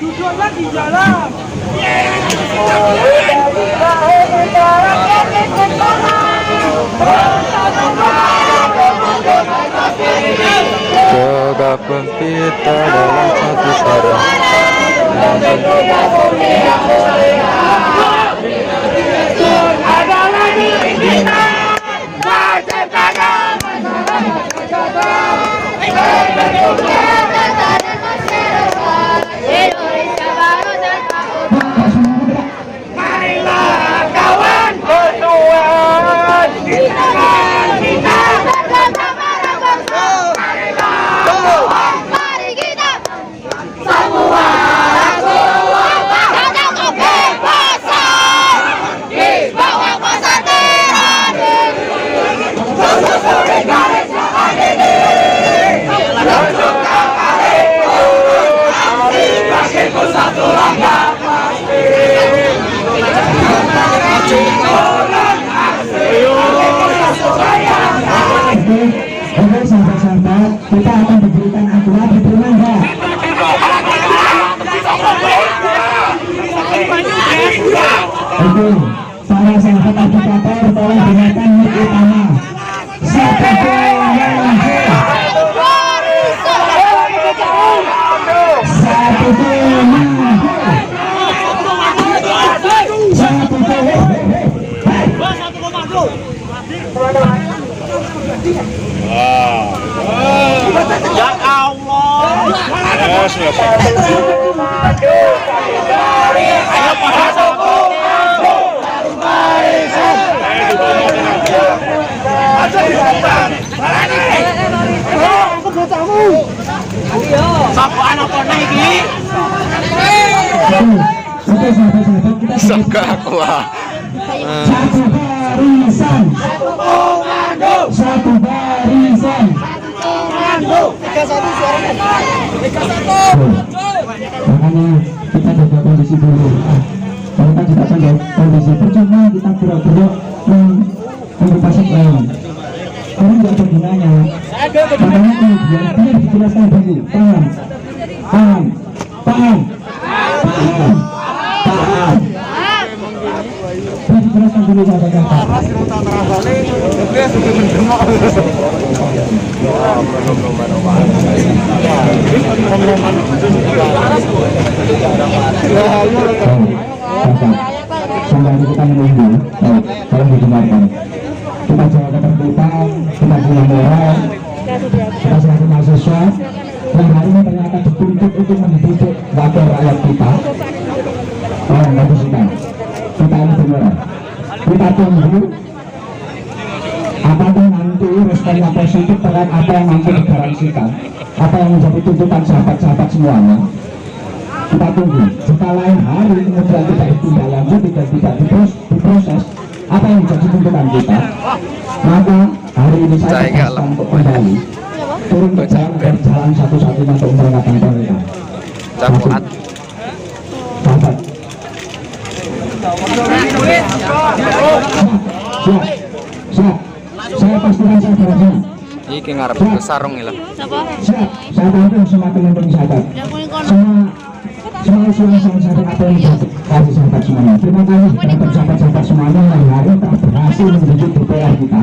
Duduklah di dalam. Segabung kita dalam satu suara. Adalah diri kita. Menciptakan Indonesia baru dan marilah kawan bersuara kita mari kita semua jaga kebebasan di bawah kuasa tyrannis. Garis yang ada di satu langkah Oke, sahabat-sahabat, kita akan diberikan aturan, diterima enggak? Oke, para sahabat aplikator tolong dengarkan mic utama. Satu Ya Allah. Ayo pada sapa anak kono iki? Oke, sahabat-sahabat, kita Sangka aku ah. satu barisan, satu barisan. Makanya kita jaga kondisi dulu. Kalau kita tidak jaga kondisi, percuma kita pura-pura mengupasik lawan. Karena tidak ada gunanya. Makanya kemudian biar dijelaskan dulu. Paham? Paham? Paham? Paham? Paham? Biar dijelaskan dulu sahabat-sahabat. dari kita menunggu. Tolong didengarkan. Kita jaga ketertiban, kita punya moral, kita sebagai mahasiswa yang hari ini ternyata dituntut untuk mendidik wakil rakyat kita. Tolong bagusikan. Kita ini benar. Kita tunggu apakah nanti responnya positif terhadap apa yang nanti digaransikan, apa yang menjadi tuntutan sahabat-sahabat semuanya. Kita tunggu. Jika lain hari kemudian tidak ditindaklanjuti dan tidak diproses apa yang menjadi tuntutan kita, maka hari ini saya akan untuk kembali turun ke jalan satu-satunya untuk memperingatan mereka. Sahabat. Siap. Saya pastikan saya berhasil. Iki ngarep sarung iki lho. Siap. Saya tampil semua teman-teman sahabat. Semua sahabat apa yang kasih sahabat semuanya. Terima kasih kepada sahabat-sahabat semuanya yang hari telah berhasil menunjuk DPR kita.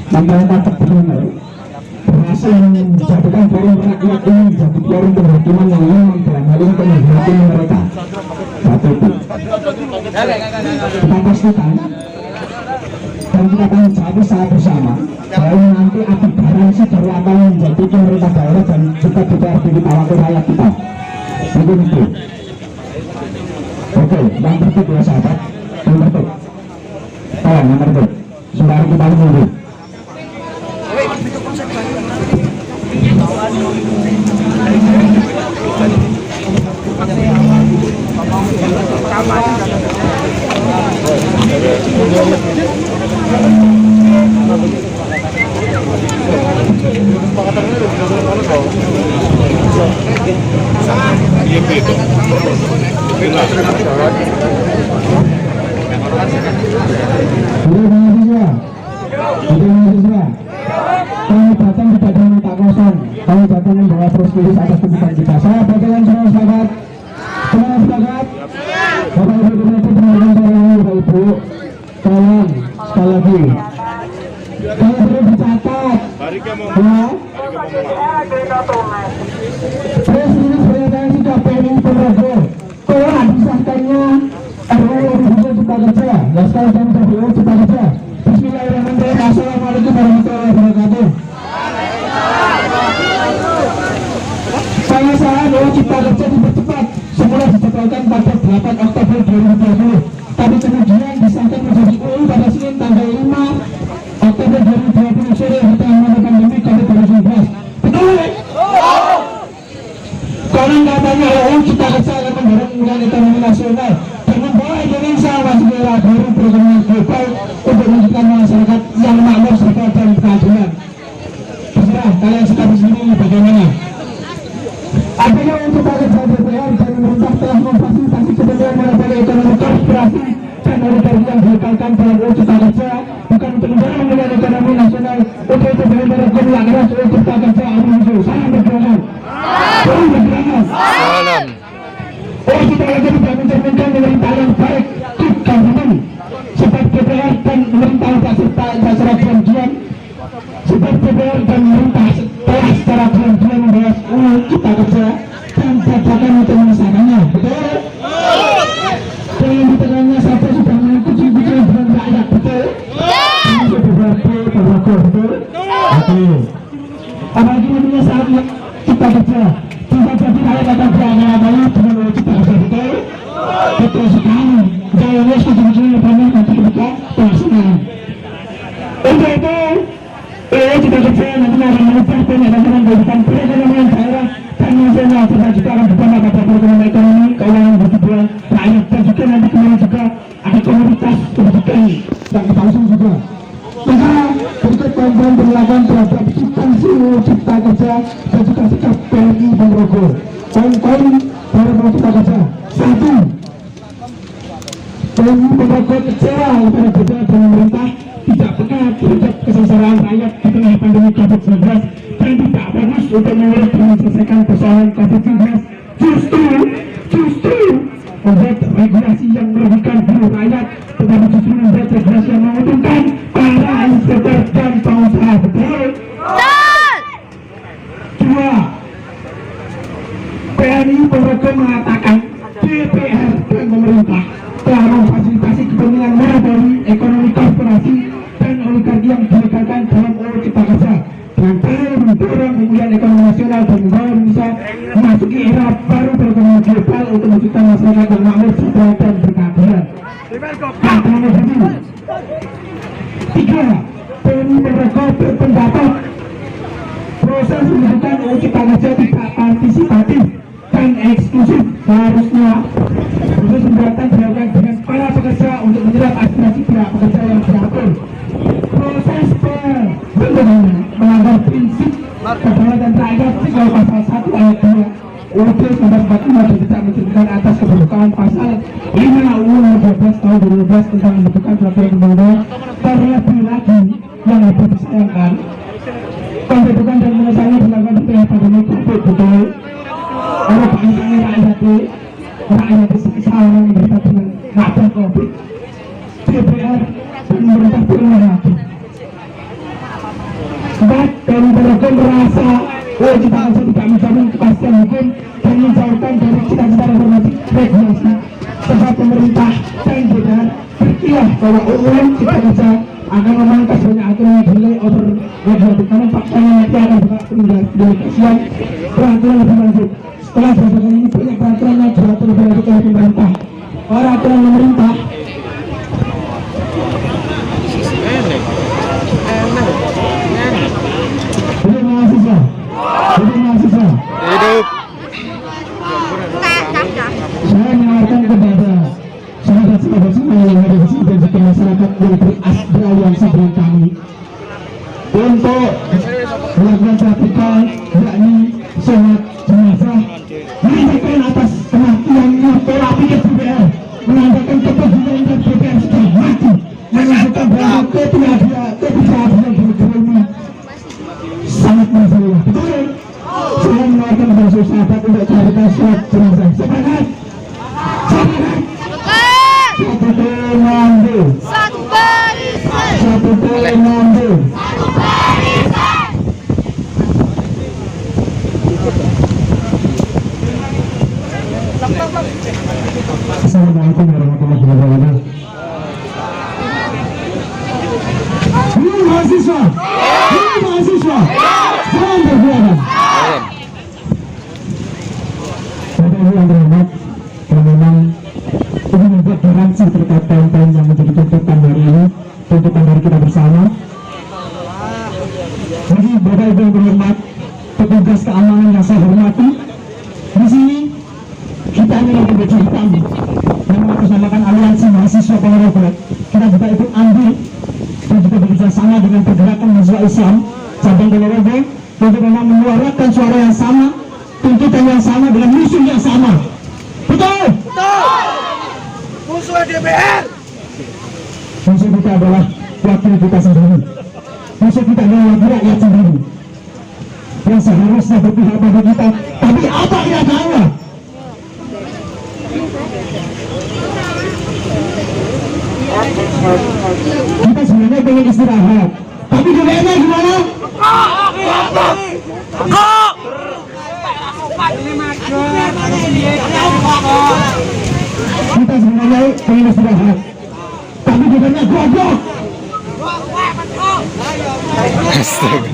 Pemerintah terbenar berhasil menjadikan forum rakyat ini menjadi forum perhakiman yang memang dalam hal ini menghakimi mereka. Satu itu. Kita pastikan dan kita akan jawab secara bersama bahwa nanti ada garansi dari apa yang menjadi pemerintah daerah dan juga DPRD kita wakil rakyat kita. Mungkin itu. Oke, yang tertib ya sahabat, yang tertib. Tolong yang tertib. Saudara kita menunggu. Kami datang tidak dengan tak kosong. Kami datang membawa prestisi atas tuntutan kita. Saya bagian semua sepakat. Semua sepakat. Bapak Ibu teman-teman Bapak Ibu, tolong sekali lagi. Kalau perlu dicatat. Ya. Prestisi pernyataan sikap PNI Ponorogo. Tolong disahkannya RUU Cipta Kerja. Ya sekali kami RUU Cipta Kerja. Bismillahirrahmanirrahim. Assalamualaikum warahmatullahi wabarakatuh. Saya RUU Cipta Kerja dipercepat. Semula dijadwalkan pada 8 Oktober 2020, tapi kemudian disahkan menjadi UU pada Senin tanggal 5 Oktober 2020 sore di tengah pandemi COVID-19. Betul? Konon katanya UU Cipta Kerja akan mendorong pemulihan ekonomi nasional dan membawa Indonesia masuk era baru perekonomian global untuk menunjukkan masyarakat yang makmur, sejahtera dan keadilan. Terserah kalian sekarang sini bagaimana? Artinya untuk Cipta DPR dan pemerintah telah memfasilitasi kepentingan monopoli ekonomi korporasi dan oligarki yang diletakkan dalam UU Cipta Kerja bukan untuk mendorong pemulihan ekonomi nasional. Untuk itu benar-benar keras UU Cipta Kerja muncul. Salam bergerak. Salam bergerak. Salam. UU Cipta Kerja tidak mencerminkan pemerintah yang baik, good government. Sebab DPR dan pemerintah tidak secara diam-diam. Sebab DPR dan pemerintah telah secara diam-diam membahas UU Cipta Kerja dan dadakan untuk mengesahkannya. Betul? Dengan di tengahnya saja sudah mengikuti dengan rakyat. Betul? Untuk beberapa betul? Oke. Apalagi namanya saat Cipta Kerja bisa jadi rakyat akan berangkat-angkat dengan UU Cipta Kerja. Betul? Betul sekali. Jauhnya setuju-setuju banyak nanti ketika pelaksanaan. Untuk itu UU Cipta Kerja nanti akan mengubah banyak tantangan kehidupan perekonomian daerah dan nasional, serta juga akan berdampak pada perekonomian ekonomi, keuangan berkeadilan rakyat, dan juga nanti kemudian juga ada komunitas pendidikan yang kita usung juga. Maka berikut poin-poin berlakuan terhadap substansi UU Cipta Kerja dan juga sikap PNI Ponorogo. Poin-poin dari UU Cipta Kerja. 1. PNI Ponorogo kecewa kepada DPR dan pemerintah tidak peka terhadap kesengsaraan rakyat di tengah pandemi COVID-19 dan tidak fokus untuk mengurus dan menyelesaikan persoalan COVID-19. Justru membuat regulasi yang merugikan buruh rakyat, tetapi justru membuat regulasi yang menguntungkan para investor dan pengusaha. Betul? 2. PNI Ponorogo mengatakan DPR dan pemerintah telah memfasilitasi ekonomi nasional dan membawa Indonesia memasuki era baru perekonomian global untuk mewujudkan masyarakat yang makmur, sejahtera dan berkeadilan. Tiga, mereka berpendapat proses pembentukan UU Cipta Kerja tidak partisipatif dan eksklusif. Seharusnya proses pembuatan dilakukan dengan para pekerja untuk menyerap aspirasi pihak pekerja yang teratur. Proses pembentukan melanggar prinsip kedaulatan rakyat sesuai pasal 1 ayat 2 UUD 1945 dan tidak mencerminkan atas kebutuhan pasal 5 UU 12 tahun 2012 tentang pembentukan peraturan undang-undang. Terlebih lagi yang lebih disayangkan, pembentukan dan pengesahannya dilakukan di tengah pandemi COVID-19. Oleh bangsa rakyat sekitar yang menderita dengan wabah COVID, DPR dan pemerintah berulang lagi. Dan mereka merasa Cipta Kerja tidak menjamin kepastian hukum dan menjauhkan dari cita-cita reformasi regulasi, sebab pemerintah dan DPR berkilah bahwa UU Cipta Kerja akan memangkas banyak aturan yang dinilai over regulatif, karena faktanya nanti akan buka pendelegasian peraturan lebih lanjut. Setelah berdasarkan ini banyak peraturan yang diatur lebih lanjut oleh pemerintah. Peraturan pemerintah mahasiswa. Hidup. Saya menawarkan kepada sahabat-sahabat semua yang ada di sini dan juga masyarakat yang beraliansi dengan kami untuk melakukan praktikal, yakni sholat jenazah, menandakan atas kematiannya pola pikir DPR, menandakan kepedulian dan DPR sudah mati, menunjukkan bahwa ketidakadilan bernegara ini sangat masalah. Betul? Saya menawarkan kepada sahabat untuk melakukan sholat jenazah. Sepakat? Sepakat? Satu komando. Satu barisan. Satu komando. Satu barisan. Assalamualaikum warahmatullahi wabarakatuh. Mahasiswa, mahasiswa, salam perjuangan. Bapak Ibu yang terhormat, yang memang ini membuat garansi terkait poin-poin yang menjadi tuntutan hari ini, tuntutan dari kita bersama. Bagi Bapak Ibu yang terhormat, petugas keamanan yang saya hormati, di sini kita ini lagi baju hitam yang mengatasnamakan aliansi mahasiswa Ponorogo. Kita juga ikut ambil dan juga bekerja sama dengan pergerakan mahasiswa Islam cabang Ponorogo untuk memang menyuarakan suara yang sama, tuntutan yang sama dengan musuh yang sama. Betul? Betul. Musuh DPR. Musuh kita adalah wakil kita sendiri. Musuh kita adalah wakil rakyat sendiri yang seharusnya berpihak pada kita, tapi apa kenyataannya? Kita sebenarnya pengen istirahat, tapi DPR gimana? Kita sebenarnya pengen istirahat, tapi DPR goblok. Astaga.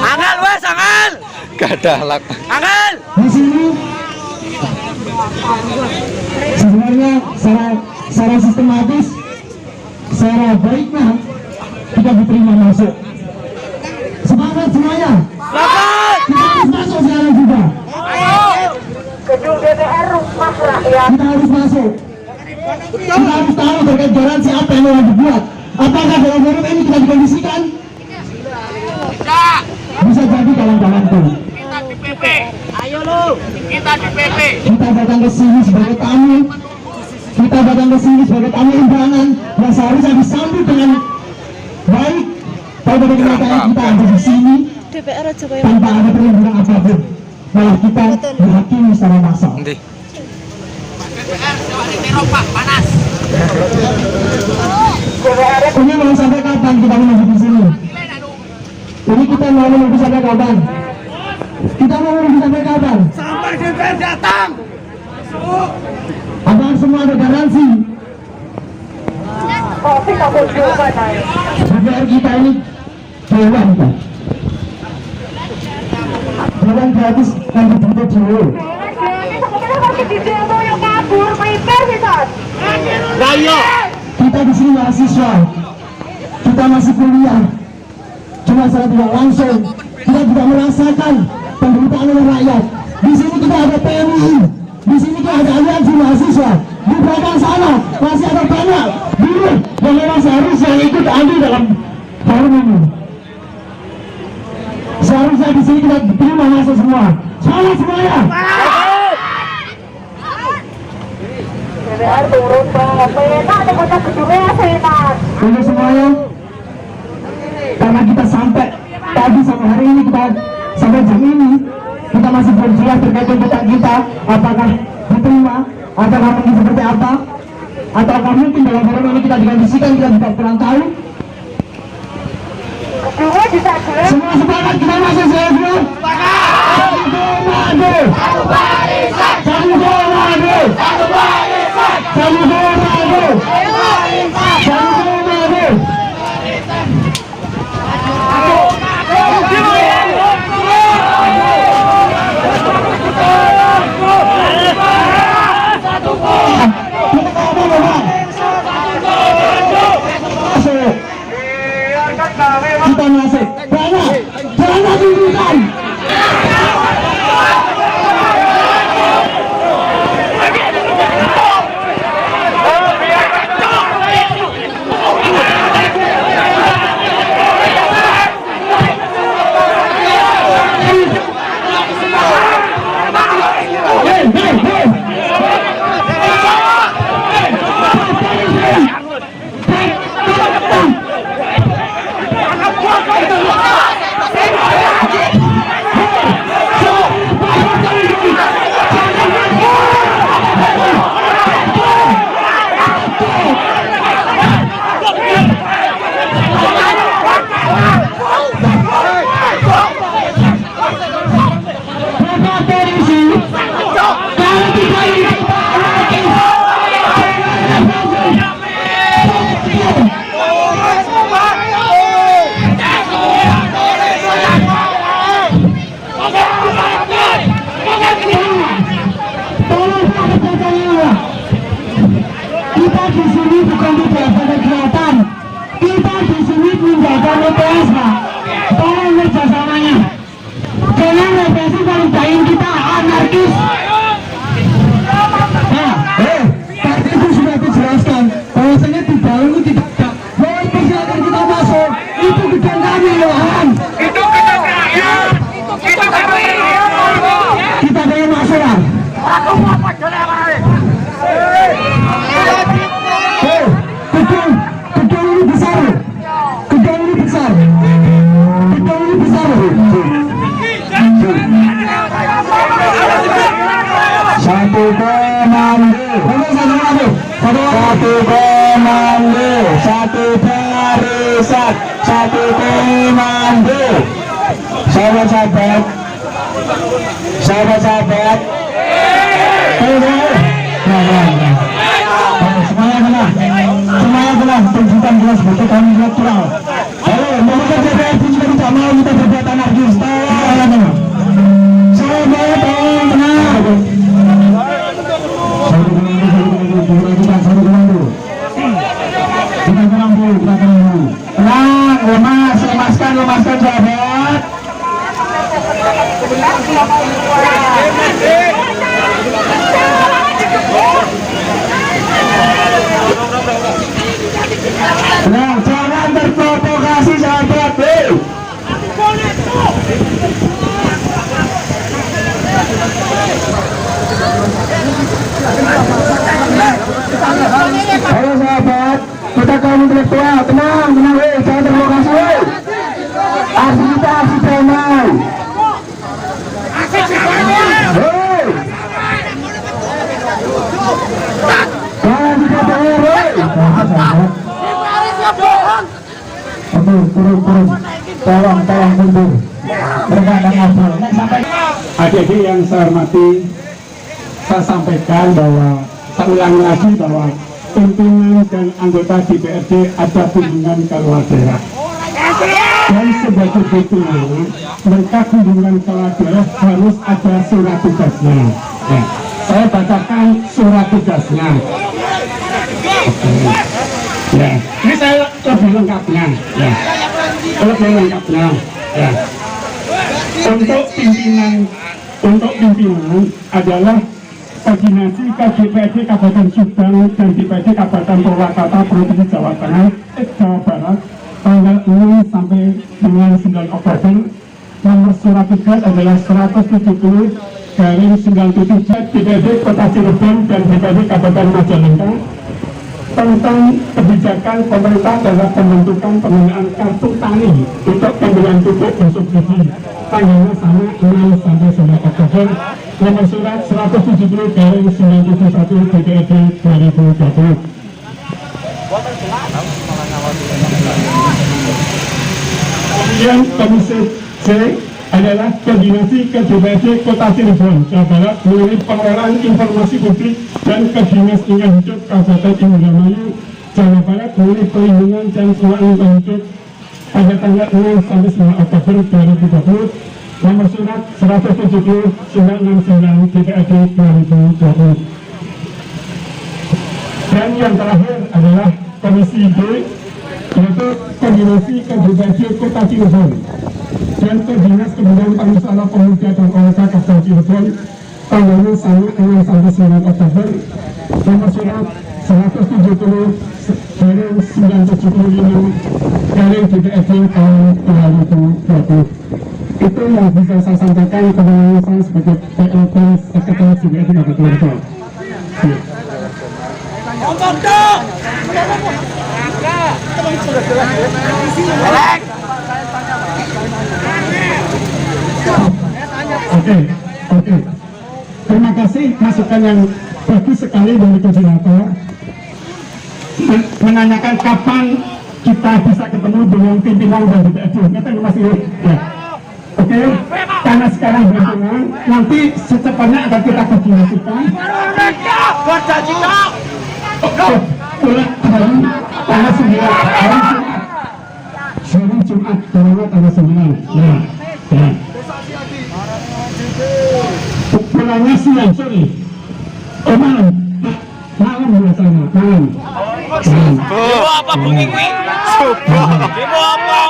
Angel wes, angel. Gak ada halak. Angel. Di sini sebenarnya secara sistematis, secara baiknya kita diterima masuk. Semangat semuanya. Semangat. Kita harus masuk sekarang juga. Gedung DPR rumah rakyat. Kita harus masuk. Kita harus tahu terkait garansi apa yang mau dibuat. Apakah dalam forum ini kita dikondisikan? Bisa jadi kawan-kawan tuh. Kita di PP. Ayo lu. Kita di PP. Kita datang ke sini sebagai tamu. Kita datang ke sini sebagai tamu undangan yang seharusnya disambut dengan baik. Pada kenyataan kita ada di sini tanpa ada perlindungan apapun. Malah kita dihakimi secara massal. Nanti. DPR sewa di Eropa panas. Ini mau sampai kapan kita menunggu di sini? Jadi kita mau menunggu sampai kapan? Kita mau menunggu sampai kapan? Sampai DPR datang. Apakah semua ada garansi? Kopi kamu juga naik. DPR kita ini dewan, Pak. barang gratis yang dibutuh dulu. Kita di sini mahasiswa, kita masih kuliah, cuma secara tidak langsung kita tidak merasakan penderitaan oleh rakyat. Di sini kita ada PMI, di sini kita ada aliansi mahasiswa, di belakang sana masih ada banyak buruh yang memang seharusnya ikut andil dalam forum ini. Seharusnya di sini kita terima masuk semua. Salam semuanya. Ini semuanya, karena kita sampai tadi sampai hari ini, kita sampai jam ini kita masih belum jelas terkait tuntutan kita, apakah diterima, apakah mungkin seperti apa, ataukah mungkin dalam forum ini kita dikondisikan, kita juga kurang tahu. Semua sepakat kita masuk semua. Satu komando, satu barisan, satu komando, satu barisan, satu komando, satu komando. Kita masuk banyak tuntutan. Kita di sini bukan tidak ada kegiatan, kita di sini menjaga BTS, Pak. Tolong kerjasamanya, jangan represi perintahin kita anarkis. Nah, tadi itu sudah dijelaskan bahwasanya di dalam itu tidak mohon persilakan kita masuk, itu gedung kami lohan. Itu gedung rakyat, itu kami. Kita pengen masuk lah. Aku mau gedung ini besar, gedung ini besar, gedung ini besar. Satu komando, satu komando, satu barisan, satu komando. Sahabat-sahabat, sahabat-sahabat, semuanya telah tunjukkan jelas betul kami natural. Mereka DPR pun juga tidak mau kita berbuat anarkis. Semuanya tolong tenang. Satu komando. Kita kurang dulu. Tenang, lemaskan sahabat. Nah, jangan terprovokasi sahabat. Halo sahabat, kita kaum intelektual, tenang, jangan terprovokasi. Aksi kita aksi damai. Jangan di DPR. Turun. Tolong mundur. Mereka akan ngobrol. Adik-adik yang saya hormati, saya sampaikan bahwa saya ulangi lagi bahwa pimpinan dan anggota DPRD ada kunjungan ke luar daerah. Dan sebagai perhitungan, mereka kunjungan ke daerah harus ada surat tugasnya. Ya, saya bacakan surat tugasnya. Ya, ini saya lebih lengkapnya. Ya, lebih lengkapnya. Ya, untuk pimpinan adalah koordinasi ke DPRD Kabupaten Subang dan DPRD Kabupaten Purwakarta Provinsi Jawa Tengah, Jawa Barat tanggal 6 sampai dengan 9 Oktober. Nomor surat tugas adalah 170 garing 97 DPRD Kota Cirebon dan DPRD Kabupaten Majalengka tentang kebijakan pemerintah dalam pembentukan penggunaan kartu tani untuk pembelian pupuk dan subsidi. Tanggalnya sama 6 sampai 9 Oktober. Nomor surat 170 garing 971 DPRD 2020. Kemudian Komisi C adalah koordinasi ke DPRD Kota Cirebon, Jawa Barat melalui pengelolaan informasi publik dan ke Dinas Lingkungan Hidup Kabupaten Indramayu, Jawa Barat melalui perlindungan dan pengelolaan lingkungan hidup pada tanggal 6 sampai 9 Oktober 2020. Nomor surat 170 969 DPRD 2020. Dan yang terakhir adalah Komisi D, yaitu koordinasi ke DPRD Kota Cirebon dan ke Dinas Kebudayaan Pariwisata Pemuda dan Olahraga Kabupaten Cirebon tanggalnya sama 6 sampai 9 Oktober. Nomor surat 170 garing 975 garing DPRD tahun 2020. Itu yang bisa saya sampaikan kepada saya sebagai PLT Sekretaris DPRD Kabupaten Cirebon. Oke. Terima kasih masukan yang bagus sekali dari koordinator. Menanyakan kapan kita bisa ketemu dengan pimpinan dan DPRD. Kita masih ya. Oke, karena sekarang berhubungan, nanti secepatnya akan kita koordinasikan. Tanggal 9 hari Jumat, tanggal 9. Ya. Pulangnya siang, sorry. Oh malam biasanya, malam. Demo apa bunyi kuwi? Demo apa?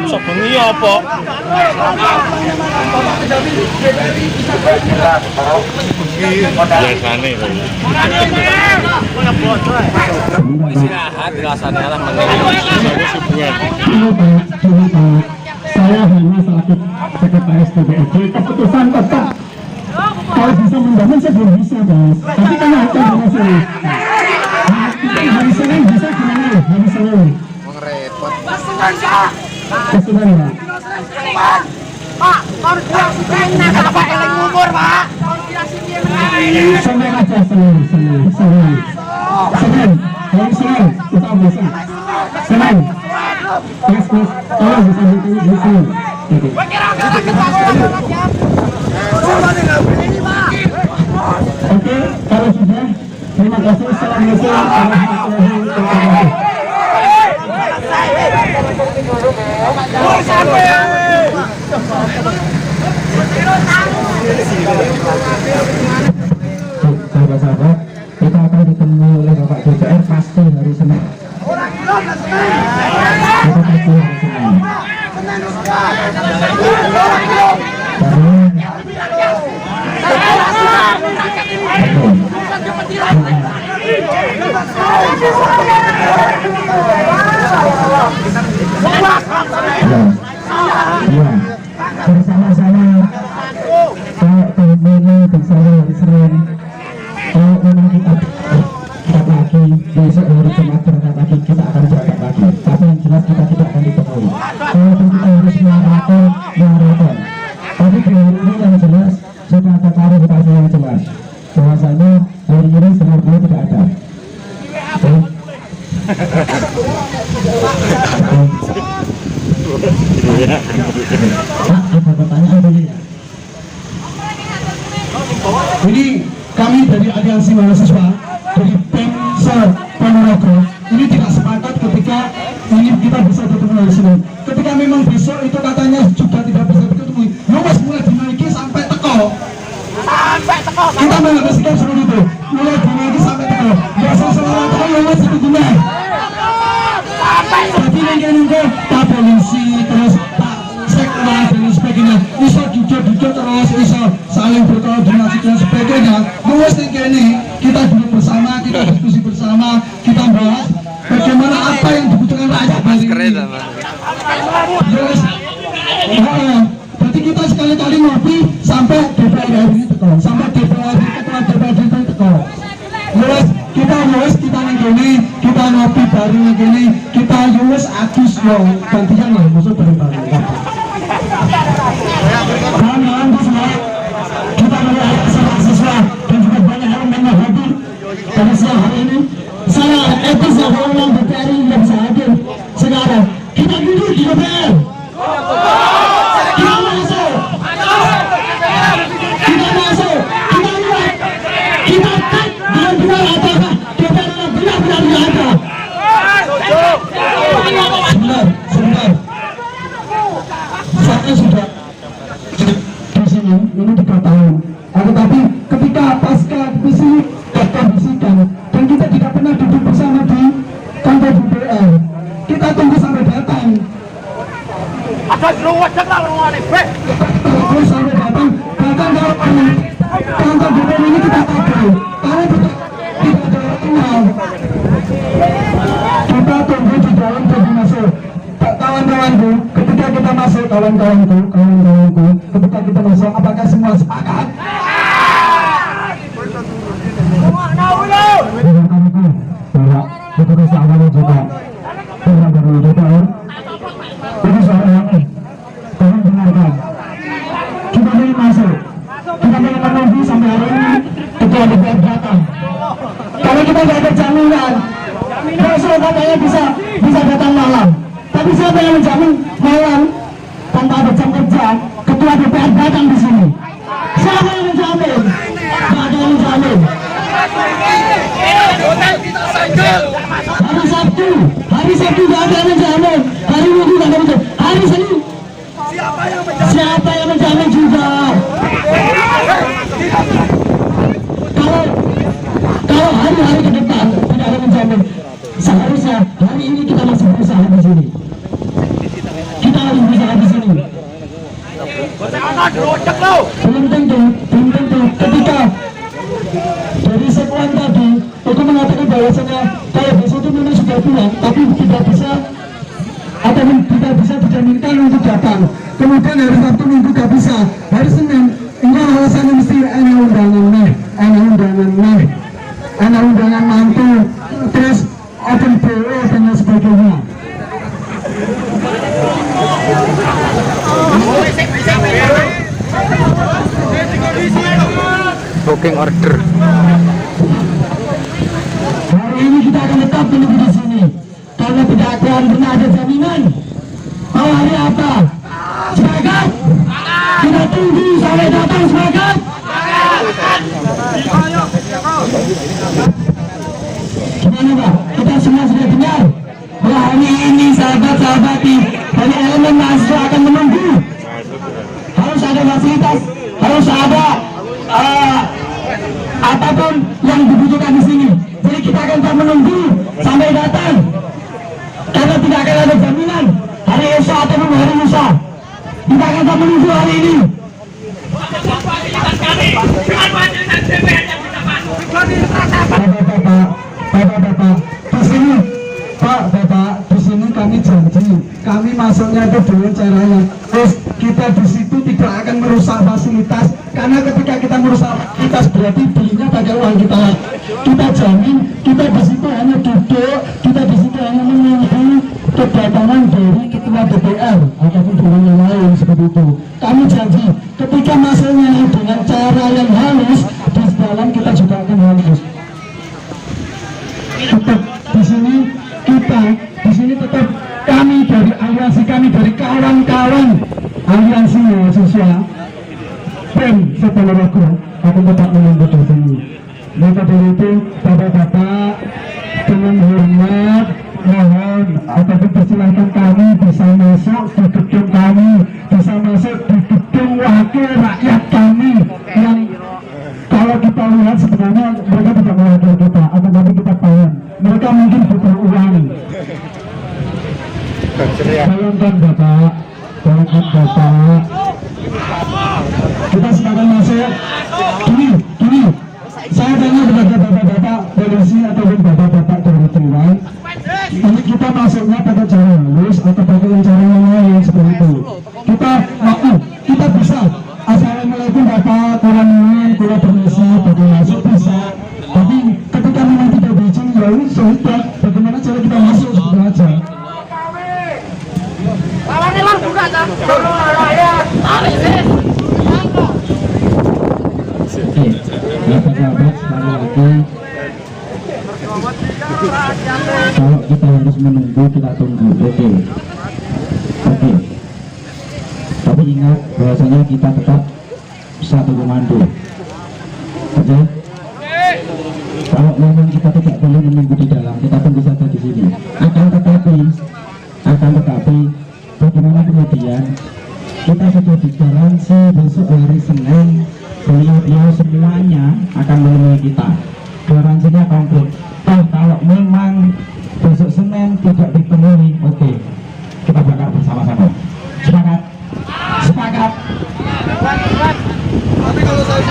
Sok bengi apa? Biasane lho. Istirahat rasane lah Saya hanya selaku sekretaris DPRD, keputusan tetap kalau bisa mendamping saya belum bisa, Bos. Tapi kan harus koordinasi. Hari Senin bisa gimana? Hari Senin. repot. Kesulitan, Pak. Pak, koordinasi kena Bapak eling umur, Pak. Koordinasi dia. Senin aja, Senin. Hari Senin kita bisa. Senin. Mas, tolong bisa di Senin. Oke, kalau sudah, terima kasih. Assalamualaikum warahmatullahi wabarakatuh. Sahabat-sahabat, kita akan ditemui oleh Bapak DPR pasti hari Senin. Kita pasti hari Senin. Bersama-sama kalau pemilu bersama hari Senin, kalau memang kita berangkat lagi besok hari Jumat berangkat lagi, kita akan berangkat lagi, tapi yang jelas kita tidak akan ditemui. Walaupun kita harus maraton, tapi di hari ini yang jelas sudah ada klarifikasi yang jelas bahwasanya hari ini sebenarnya tidak ada. Ada pertanyaan dulu ya. Ini kami dari Aliansi Mahasiswa dari Pemsel Ponorogo ini tidak sepakat ketika ini kita bisa ketemu hari Senin. Ketika memang besok itu katanya juga tidak bisa ketemu, ya mas mulai dinaiki sampai teko. Kita mengapresiasikan seperti itu, mulai dinaiki sampai teko. Ya sesuatu teko ya mas itu guna. Jadi nengke Pak Polisi terus Pak Sekmas dan sebagainya bisa duduk terus bisa saling berkoordinasi dan sebagainya. Luas ini kita duduk bersama, kita diskusi bersama, kita bahas bagaimana apa yang dibutuhkan rakyat hari ini. Yes. Berarti kita sekali-kali ngopi sampai DPR ini teko, sampai DPR ketua DPR itu teko. Kita nengkene, kita ngopi bareng nengkene, kita Yus Agus yo gantian lah musuh bareng-bareng. Kawan-kawan semua, kita melihat siswa dan juga banyak yang hadir pada siang hari ini. Saya etis orang DPR ini tidak bisa hadir sekarang. Kita duduk di DPR. Kita masuk. Kita masuk. Kita lihat. Kita cek dengan benar apakah DPR benar-benar ada. Sebentar. Saya sudah di sini ini 3 tahun. Tetapi ketika pasca di sini kondisikan dan kita tidak pernah duduk bersama di kantor DPR, kita tunggu sampai datang. Ada ruwet lah ruwet Terus sampai datang kalau kantor DPR ini kita tahu, karena kita kenal. Kita tunggu di dalam jadi masuk. Kawan-kawanku, ketika kita masuk, kawan-kawanku, ketika kita masuk, apakah semua sepakat? Begitu sahabatnya juga pihak dari DPR itu suara kami tolong dengarkan, kita ingin masuk, kita ingin menunggu sampai hari ini ketua DPR datang. Kalau kita tidak ada jaminan besok katanya bisa datang malam, tapi siapa yang menjamin malam tanpa ada jam kerja ketua DPR datang di sini? Siapa yang menjamin? Tidak ada yang menjamin. Hari Sabtu tidak ada yang menjamin, hari Minggu tidak ada menjamin, hari Senin siapa yang menjamin juga? Kalau hari-hari ke depan tidak ada menjamin, seharusnya hari ini kita masih berusaha di sini. Kita harus berusaha di sini. Belum tentu ketika dari sekian tadi itu mengatakan bahwasanya kalau besok itu memang sudah pulang, tapi tidak bisa atau tidak bisa dijaminkan untuk datang. Kemudian hari Sabtu Minggu tidak bisa, hari Senin enggak, alasannya mesti enak undangan mantu, terus open PO dan sebagainya. Booking order. Hari ini kita akan tetap menunggu di sini karena tidak akan pernah ada jaminan. Mau hari apa? Sepakat? Kita tunggu sampai datang, sepakat? Gimana Pak? Kita semua sudah dengar? Wah, hari ini sahabat-sahabat dari elemen mahasiswa akan menunggu. Harus ada fasilitas, harus ada apapun yang dibutuhkan di sini. Jadi kita akan tetap menunggu sampai datang, karena tidak akan ada jaminan hari esok ataupun hari lusa. Kita akan tetap menunggu hari ini. Bapak, di sini Bapak, di sini kami janji, kami masuknya itu dengan caranya. Terus kita di situ tidak akan merusak fasilitas, karena ketika kita merusak fasilitas berarti belinya pakai uang kita. Kita jamin, kita di situ hanya duduk, kita di situ hanya menunggu kedatangan dari ketua DPR ataupun dengan yang lain seperti itu. Kami janji, ketika masuknya dengan cara yang halus, di dalam kita juga akan halus. Tetap di sini tetap kami dari aliansi, kami dari kawan-kawan aliansi mahasiswa PEM Seponorogo akan tetap menunggu di sini. Maka dari itu, bapak-bapak dengan hormat mohon ataupun persilahkan kami bisa masuk di gedung kami, bisa masuk di gedung wakil rakyat kami yang kalau kita lihat sebenarnya mereka tidak mewakili kita, atau tapi kita paham mereka mungkin butuh uang. Bayangkan Bapak, kita sekarang masuk gini, saya tanya kepada bapak-bapak polisi ataupun bapak-bapak dari Dewan, ini kita masuknya pakai cara halus atau pakai cara yang lain seperti itu. Kita bisa. Assalamualaikum Bapak, kurang permisi, bapak masuk bisa. Tapi ketika memang tidak izin, ya ini sudah. Bagaimana cara kita masuk seperti aja. Lawannya lah bukan lah. Tarik sih. Ya sahabat, sekali lagi kalau kita harus menunggu, kita tunggu. Oke. Tapi ingat bahwasanya kita tetap satu komando. Oke. Kalau memang kita tidak boleh menunggu di dalam, kita tunggu saja di sini. Akan tetapi bagaimana kemudian kita sudah digaransi besok hari Senin beliau semuanya akan menemui kita. Garansinya konkret. Kalau memang besok Senin tidak ditemui, oke, kita bakal bersama-sama. Sepakat? Sepakat. Tapi kalau saya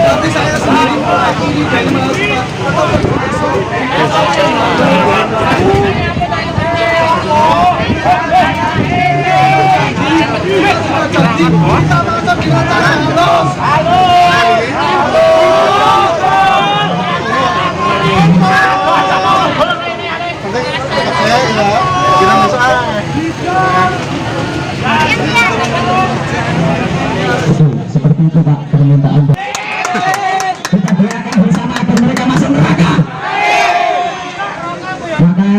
nanti saya sendiri mewakili dari mahasiswa kita masuk dengan cara halus. Seperti itu Pak permintaan. Kita doakan bersama agar mereka masuk neraka. Maka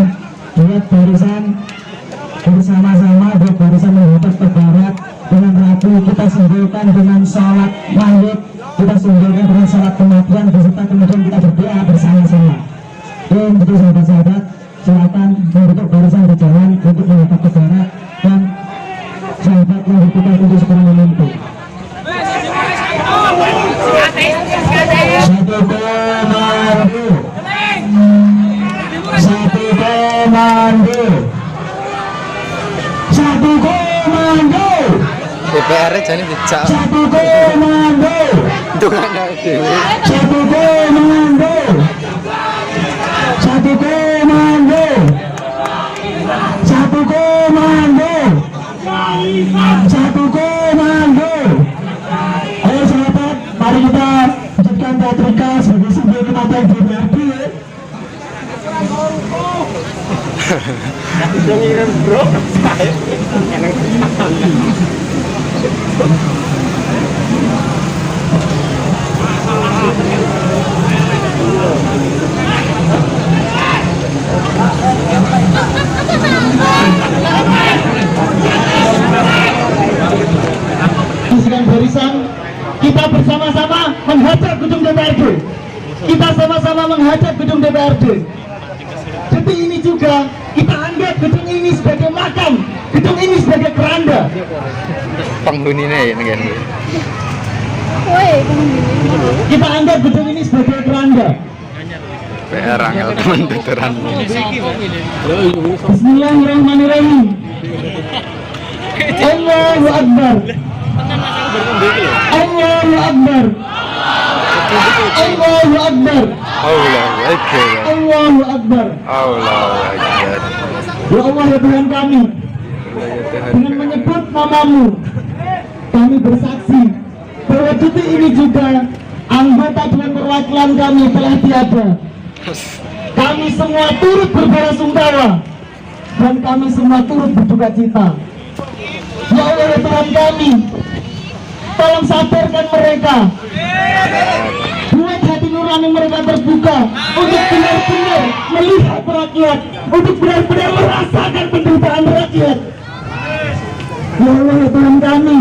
buat barisan bersama-sama, buat barisan menghadap ke barat dengan rapi, kita simbolkan dengan sholat mayyit, kita simbolkan dengan sholat kematian, beserta kemudian kita berdoa bersama-sama. Untuk sahabat-sahabat, silakan membentuk barisan berjalan untuk menghadap ke barat, dan sahabat yang bertugas untuk segera memimpin. Satu komando. DPR jadi dicak. Satu komando. Itu kan dewe. Satu komando. Satu komando. Satu komando. Satu komando. Ayo sahabat, mari kita ucapkan teatrika sebagai simbol kenaikan DPRD. Isikan barisan, kita bersama-sama menghadap gedung DPRD. Kita sama-sama menghadap gedung DPRD. Detik ini juga kita anggap gedung ini sebagai makam, gedung ini sebagai keranda. Penghuninya ya negara. Kita anggap gedung ini sebagai keranda. PR angel teman veteran. Bismillahirrahmanirrahim. Allahu Akbar. Allahu Akbar. Allahu Akbar. Allahu Akbar. Allahu Akbar. Allahu Akbar. Ya Allah ya Tuhan kami, dengan menyebut namamu, kami bersaksi bahwa detik ini juga anggota Dewan Perwakilan kami telah tiada. Kami semua turut berbelasungkawa dan kami semua turut berduka cita. Ya Allah ya Tuhan kami, tolong sadarkan mereka, buat hati nurani mereka terbuka untuk benar-benar melihat rakyat, untuk benar-benar merasakan penderitaan rakyat. Ya Allah ya Tuhan kami,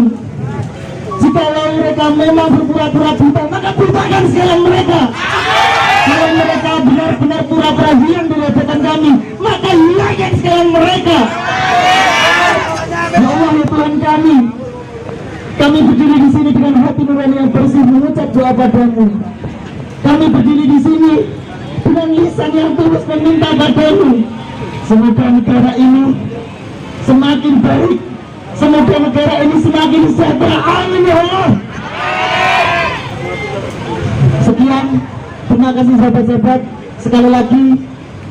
jika mereka memang berpura-pura buta, maka butakan sekalian mereka. Kalau mereka benar-benar pura-pura hilang di hadapan kami, maka hilangkan sekalian mereka. Ya Allah ya Tuhan kami berdiri di sini dengan hati nurani yang bersih mengucap doa padamu. Kami berdiri di sini dengan lisan yang tulus meminta padamu. Semoga negara ini semakin baik, semoga negara ini semakin sejahtera. Amin ya Allah. Sekian, terima kasih sahabat-sahabat. Sekali lagi,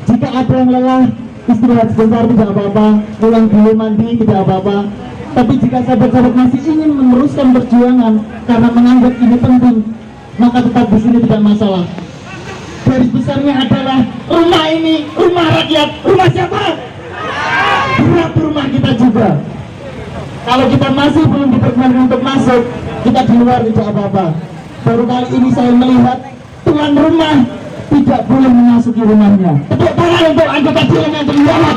jika ada yang lelah, istirahat sebentar tidak apa-apa, pulang dulu mandi tidak apa-apa. Tapi jika sahabat-sahabat masih ingin meneruskan perjuangan karena menganggap ini penting, maka tetap di sini tidak masalah. Garis besarnya adalah rumah ini, rumah rakyat. Rumah siapa? Berat rumah kita juga. Kalau kita masih belum diperkenankan untuk masuk, kita di luar tidak apa-apa. Baru kali ini saya melihat tuan rumah tidak boleh memasuki rumahnya. Tepuk tangan untuk anggota dewan yang terhormat.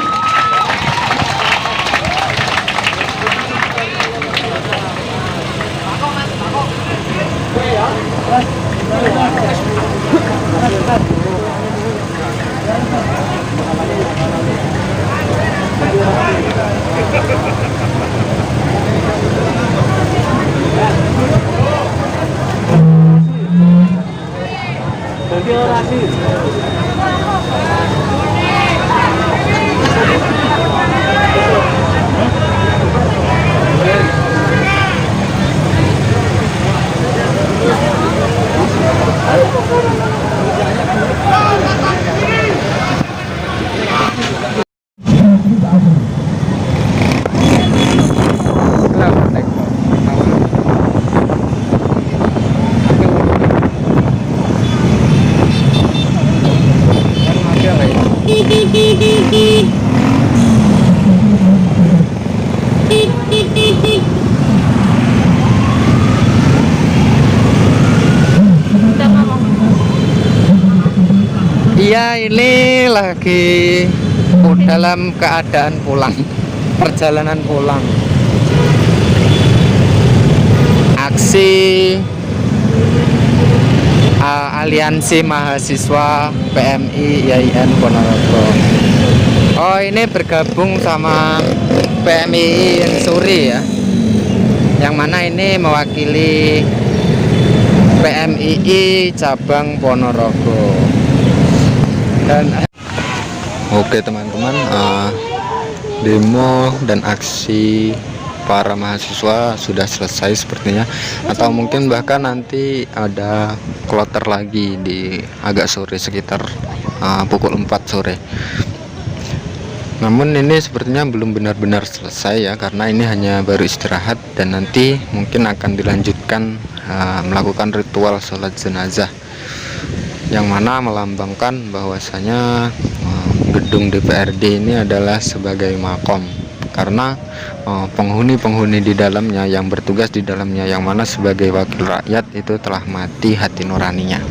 Iya, ini lagi dalam keadaan pulang, perjalanan pulang. Aksi Aliansi Mahasiswa PMI IAIN Ponorogo. Oh, ini bergabung sama PMI Suri ya, yang mana ini mewakili PMII cabang Ponorogo. Dan oke teman-teman, demo dan aksi para mahasiswa sudah selesai sepertinya, atau mungkin bahkan nanti ada kloter lagi di agak sore sekitar pukul 4 sore. Namun ini sepertinya belum benar-benar selesai ya, karena ini hanya baru istirahat dan nanti mungkin akan dilanjutkan melakukan ritual sholat jenazah, yang mana melambangkan bahwasanya gedung DPRD ini adalah sebagai makom, karena penghuni-penghuni di dalamnya yang bertugas di dalamnya, yang mana sebagai wakil rakyat itu telah mati hati nuraninya.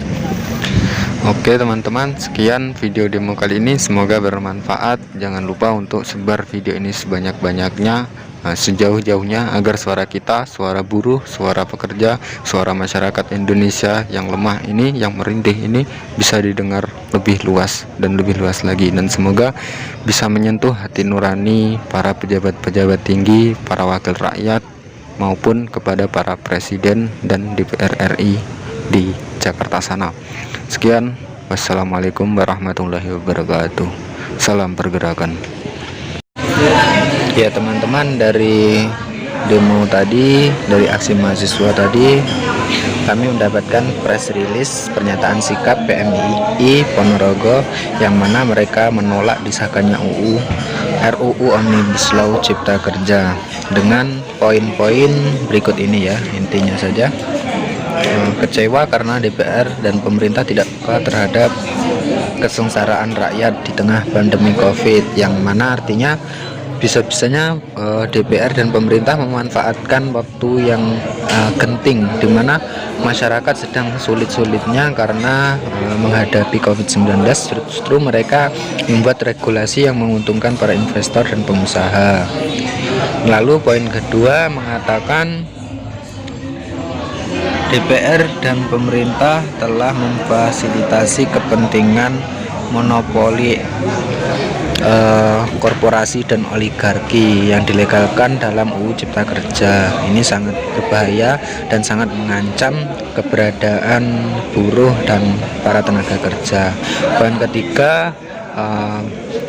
Oke teman-teman, sekian video demo kali ini, semoga bermanfaat. Jangan lupa untuk sebar video ini sebanyak-banyaknya, sejauh-jauhnya, agar suara kita, suara buruh, suara pekerja, suara masyarakat Indonesia yang lemah ini, yang merintih ini, bisa didengar lebih luas dan lebih luas lagi, dan semoga bisa menyentuh hati nurani para pejabat-pejabat tinggi, para wakil rakyat, maupun kepada para presiden dan DPR RI di Jakarta sana. Sekian, wassalamualaikum warahmatullahi wabarakatuh. Salam pergerakan. Ya teman-teman, dari demo tadi, dari aksi mahasiswa tadi, kami mendapatkan press release pernyataan sikap PMII Ponorogo, yang mana mereka menolak disahkannya RUU Omnibus Law Cipta Kerja dengan poin-poin berikut ini ya, intinya saja. Kecewa karena DPR dan pemerintah tidak peka terhadap kesengsaraan rakyat di tengah pandemi COVID, yang mana artinya bisa-bisanya DPR dan pemerintah memanfaatkan waktu yang genting di mana masyarakat sedang sulit-sulitnya karena menghadapi COVID-19. Justru mereka membuat regulasi yang menguntungkan para investor dan pengusaha. Lalu poin kedua mengatakan DPR dan pemerintah telah memfasilitasi kepentingan monopoli korporasi dan oligarki yang dilegalkan dalam UU Cipta Kerja. Ini sangat berbahaya dan sangat mengancam keberadaan buruh dan para tenaga kerja. Poin ketiga,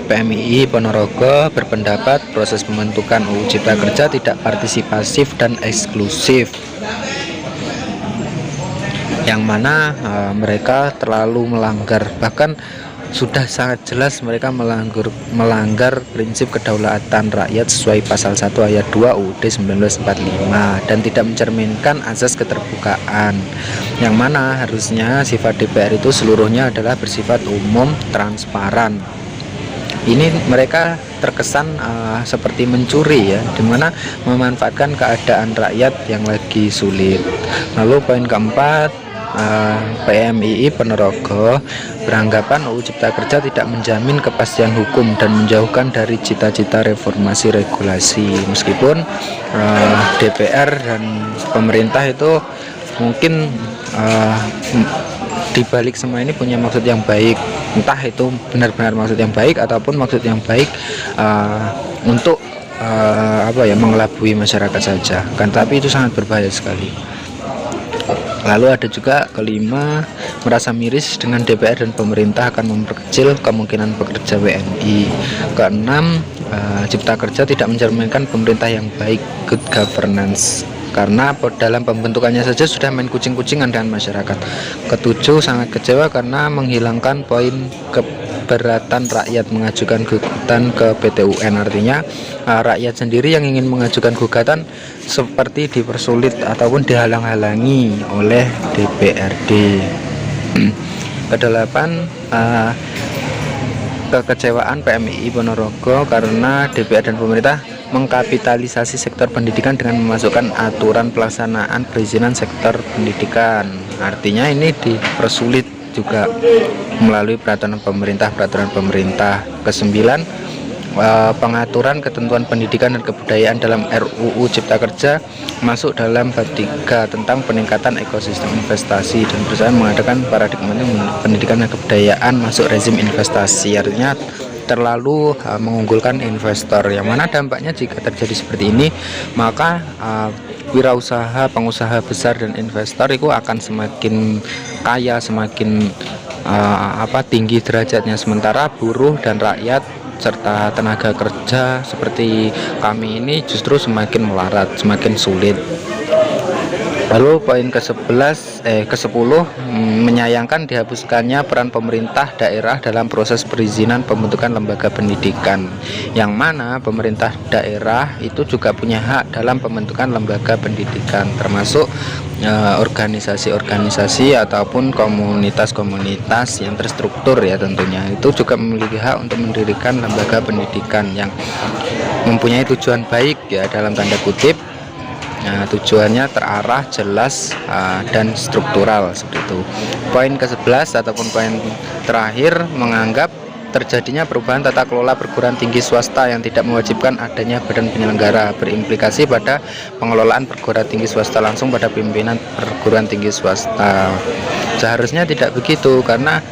PMII Ponorogo berpendapat proses pembentukan UU Cipta Kerja tidak partisipatif dan eksklusif, yang mana mereka terlalu melanggar, bahkan sudah sangat jelas mereka melanggar prinsip kedaulatan rakyat sesuai pasal 1 ayat 2 UUD 1945 dan tidak mencerminkan azas keterbukaan, yang mana harusnya sifat DPR itu seluruhnya adalah bersifat umum, transparan. Ini mereka terkesan seperti mencuri ya, dimana memanfaatkan keadaan rakyat yang lagi sulit. Lalu poin keempat, PMII Ponorogo beranggapan UU Cipta Kerja tidak menjamin kepastian hukum dan menjauhkan dari cita-cita reformasi regulasi. Meskipun DPR dan pemerintah itu mungkin di balik semua ini punya maksud yang baik, entah itu benar-benar maksud yang baik ataupun maksud yang baik untuk mengelabui masyarakat saja kan, tapi itu sangat berbahaya sekali. Lalu ada juga kelima, merasa miris dengan DPR dan pemerintah akan memperkecil kemungkinan pekerja WNI. Keenam, Cipta Kerja tidak mencerminkan pemerintah yang baik, good governance, karena dalam pembentukannya saja sudah main kucing-kucingan dengan masyarakat. Ketujuh, sangat kecewa karena menghilangkan poin keberatan rakyat mengajukan gugatan ke PT UN. Artinya rakyat sendiri yang ingin mengajukan gugatan seperti dipersulit ataupun dihalang-halangi oleh DPRD. Kedelapan, kekecewaan PMII Ponorogo karena DPR dan pemerintah mengkapitalisasi sektor pendidikan dengan memasukkan aturan pelaksanaan perizinan sektor pendidikan. Artinya ini dipersulit juga melalui peraturan pemerintah. Kesembilan, pengaturan ketentuan pendidikan dan kebudayaan dalam RUU Cipta Kerja masuk dalam bab 3 tentang peningkatan ekosistem investasi dan perusahaan mengadakan paradigma pendidikan dan kebudayaan masuk rezim investasi. Artinya terlalu mengunggulkan investor, yang mana dampaknya jika terjadi seperti ini maka wirausaha, pengusaha besar dan investor itu akan semakin kaya, semakin tinggi derajatnya, sementara buruh dan rakyat serta tenaga kerja seperti kami ini justru semakin melarat, semakin sulit. Lalu poin ke-10, menyayangkan dihapuskannya peran pemerintah daerah dalam proses perizinan pembentukan lembaga pendidikan, yang mana pemerintah daerah itu juga punya hak dalam pembentukan lembaga pendidikan, termasuk organisasi-organisasi ataupun komunitas-komunitas yang terstruktur ya, tentunya itu juga memiliki hak untuk mendirikan lembaga pendidikan yang mempunyai tujuan baik ya, dalam tanda kutip. Tujuannya terarah, jelas, dan struktural seperti itu. Poin ke-11 ataupun poin terakhir, menganggap terjadinya perubahan tata kelola perguruan tinggi swasta yang tidak mewajibkan adanya badan penyelenggara, berimplikasi pada pengelolaan perguruan tinggi swasta langsung pada pimpinan perguruan tinggi swasta. Seharusnya tidak begitu, karena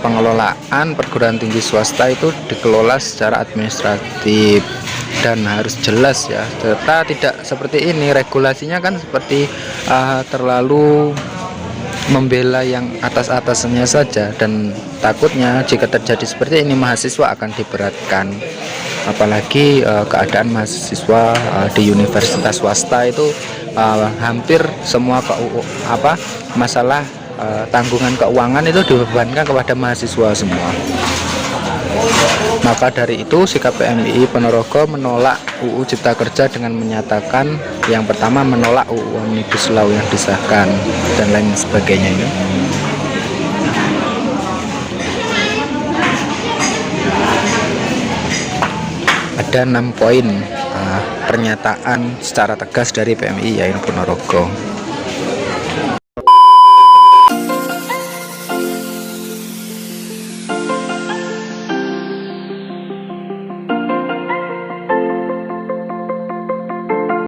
pengelolaan perguruan tinggi swasta itu dikelola secara administratif dan harus jelas ya, serta tidak seperti ini regulasinya kan seperti terlalu membela yang atas-atasnya saja, dan takutnya jika terjadi seperti ini mahasiswa akan diberatkan. Apalagi keadaan mahasiswa di universitas swasta itu hampir semua masalah tanggungan keuangan itu dibebankan kepada mahasiswa semua. Maka dari itu sikap PMII Ponorogo menolak UU Cipta Kerja dengan menyatakan yang pertama, menolak UU Omnibus Law yang disahkan dan lain sebagainya ini. Ada 6 poin pernyataan secara tegas dari PMII Ponorogo.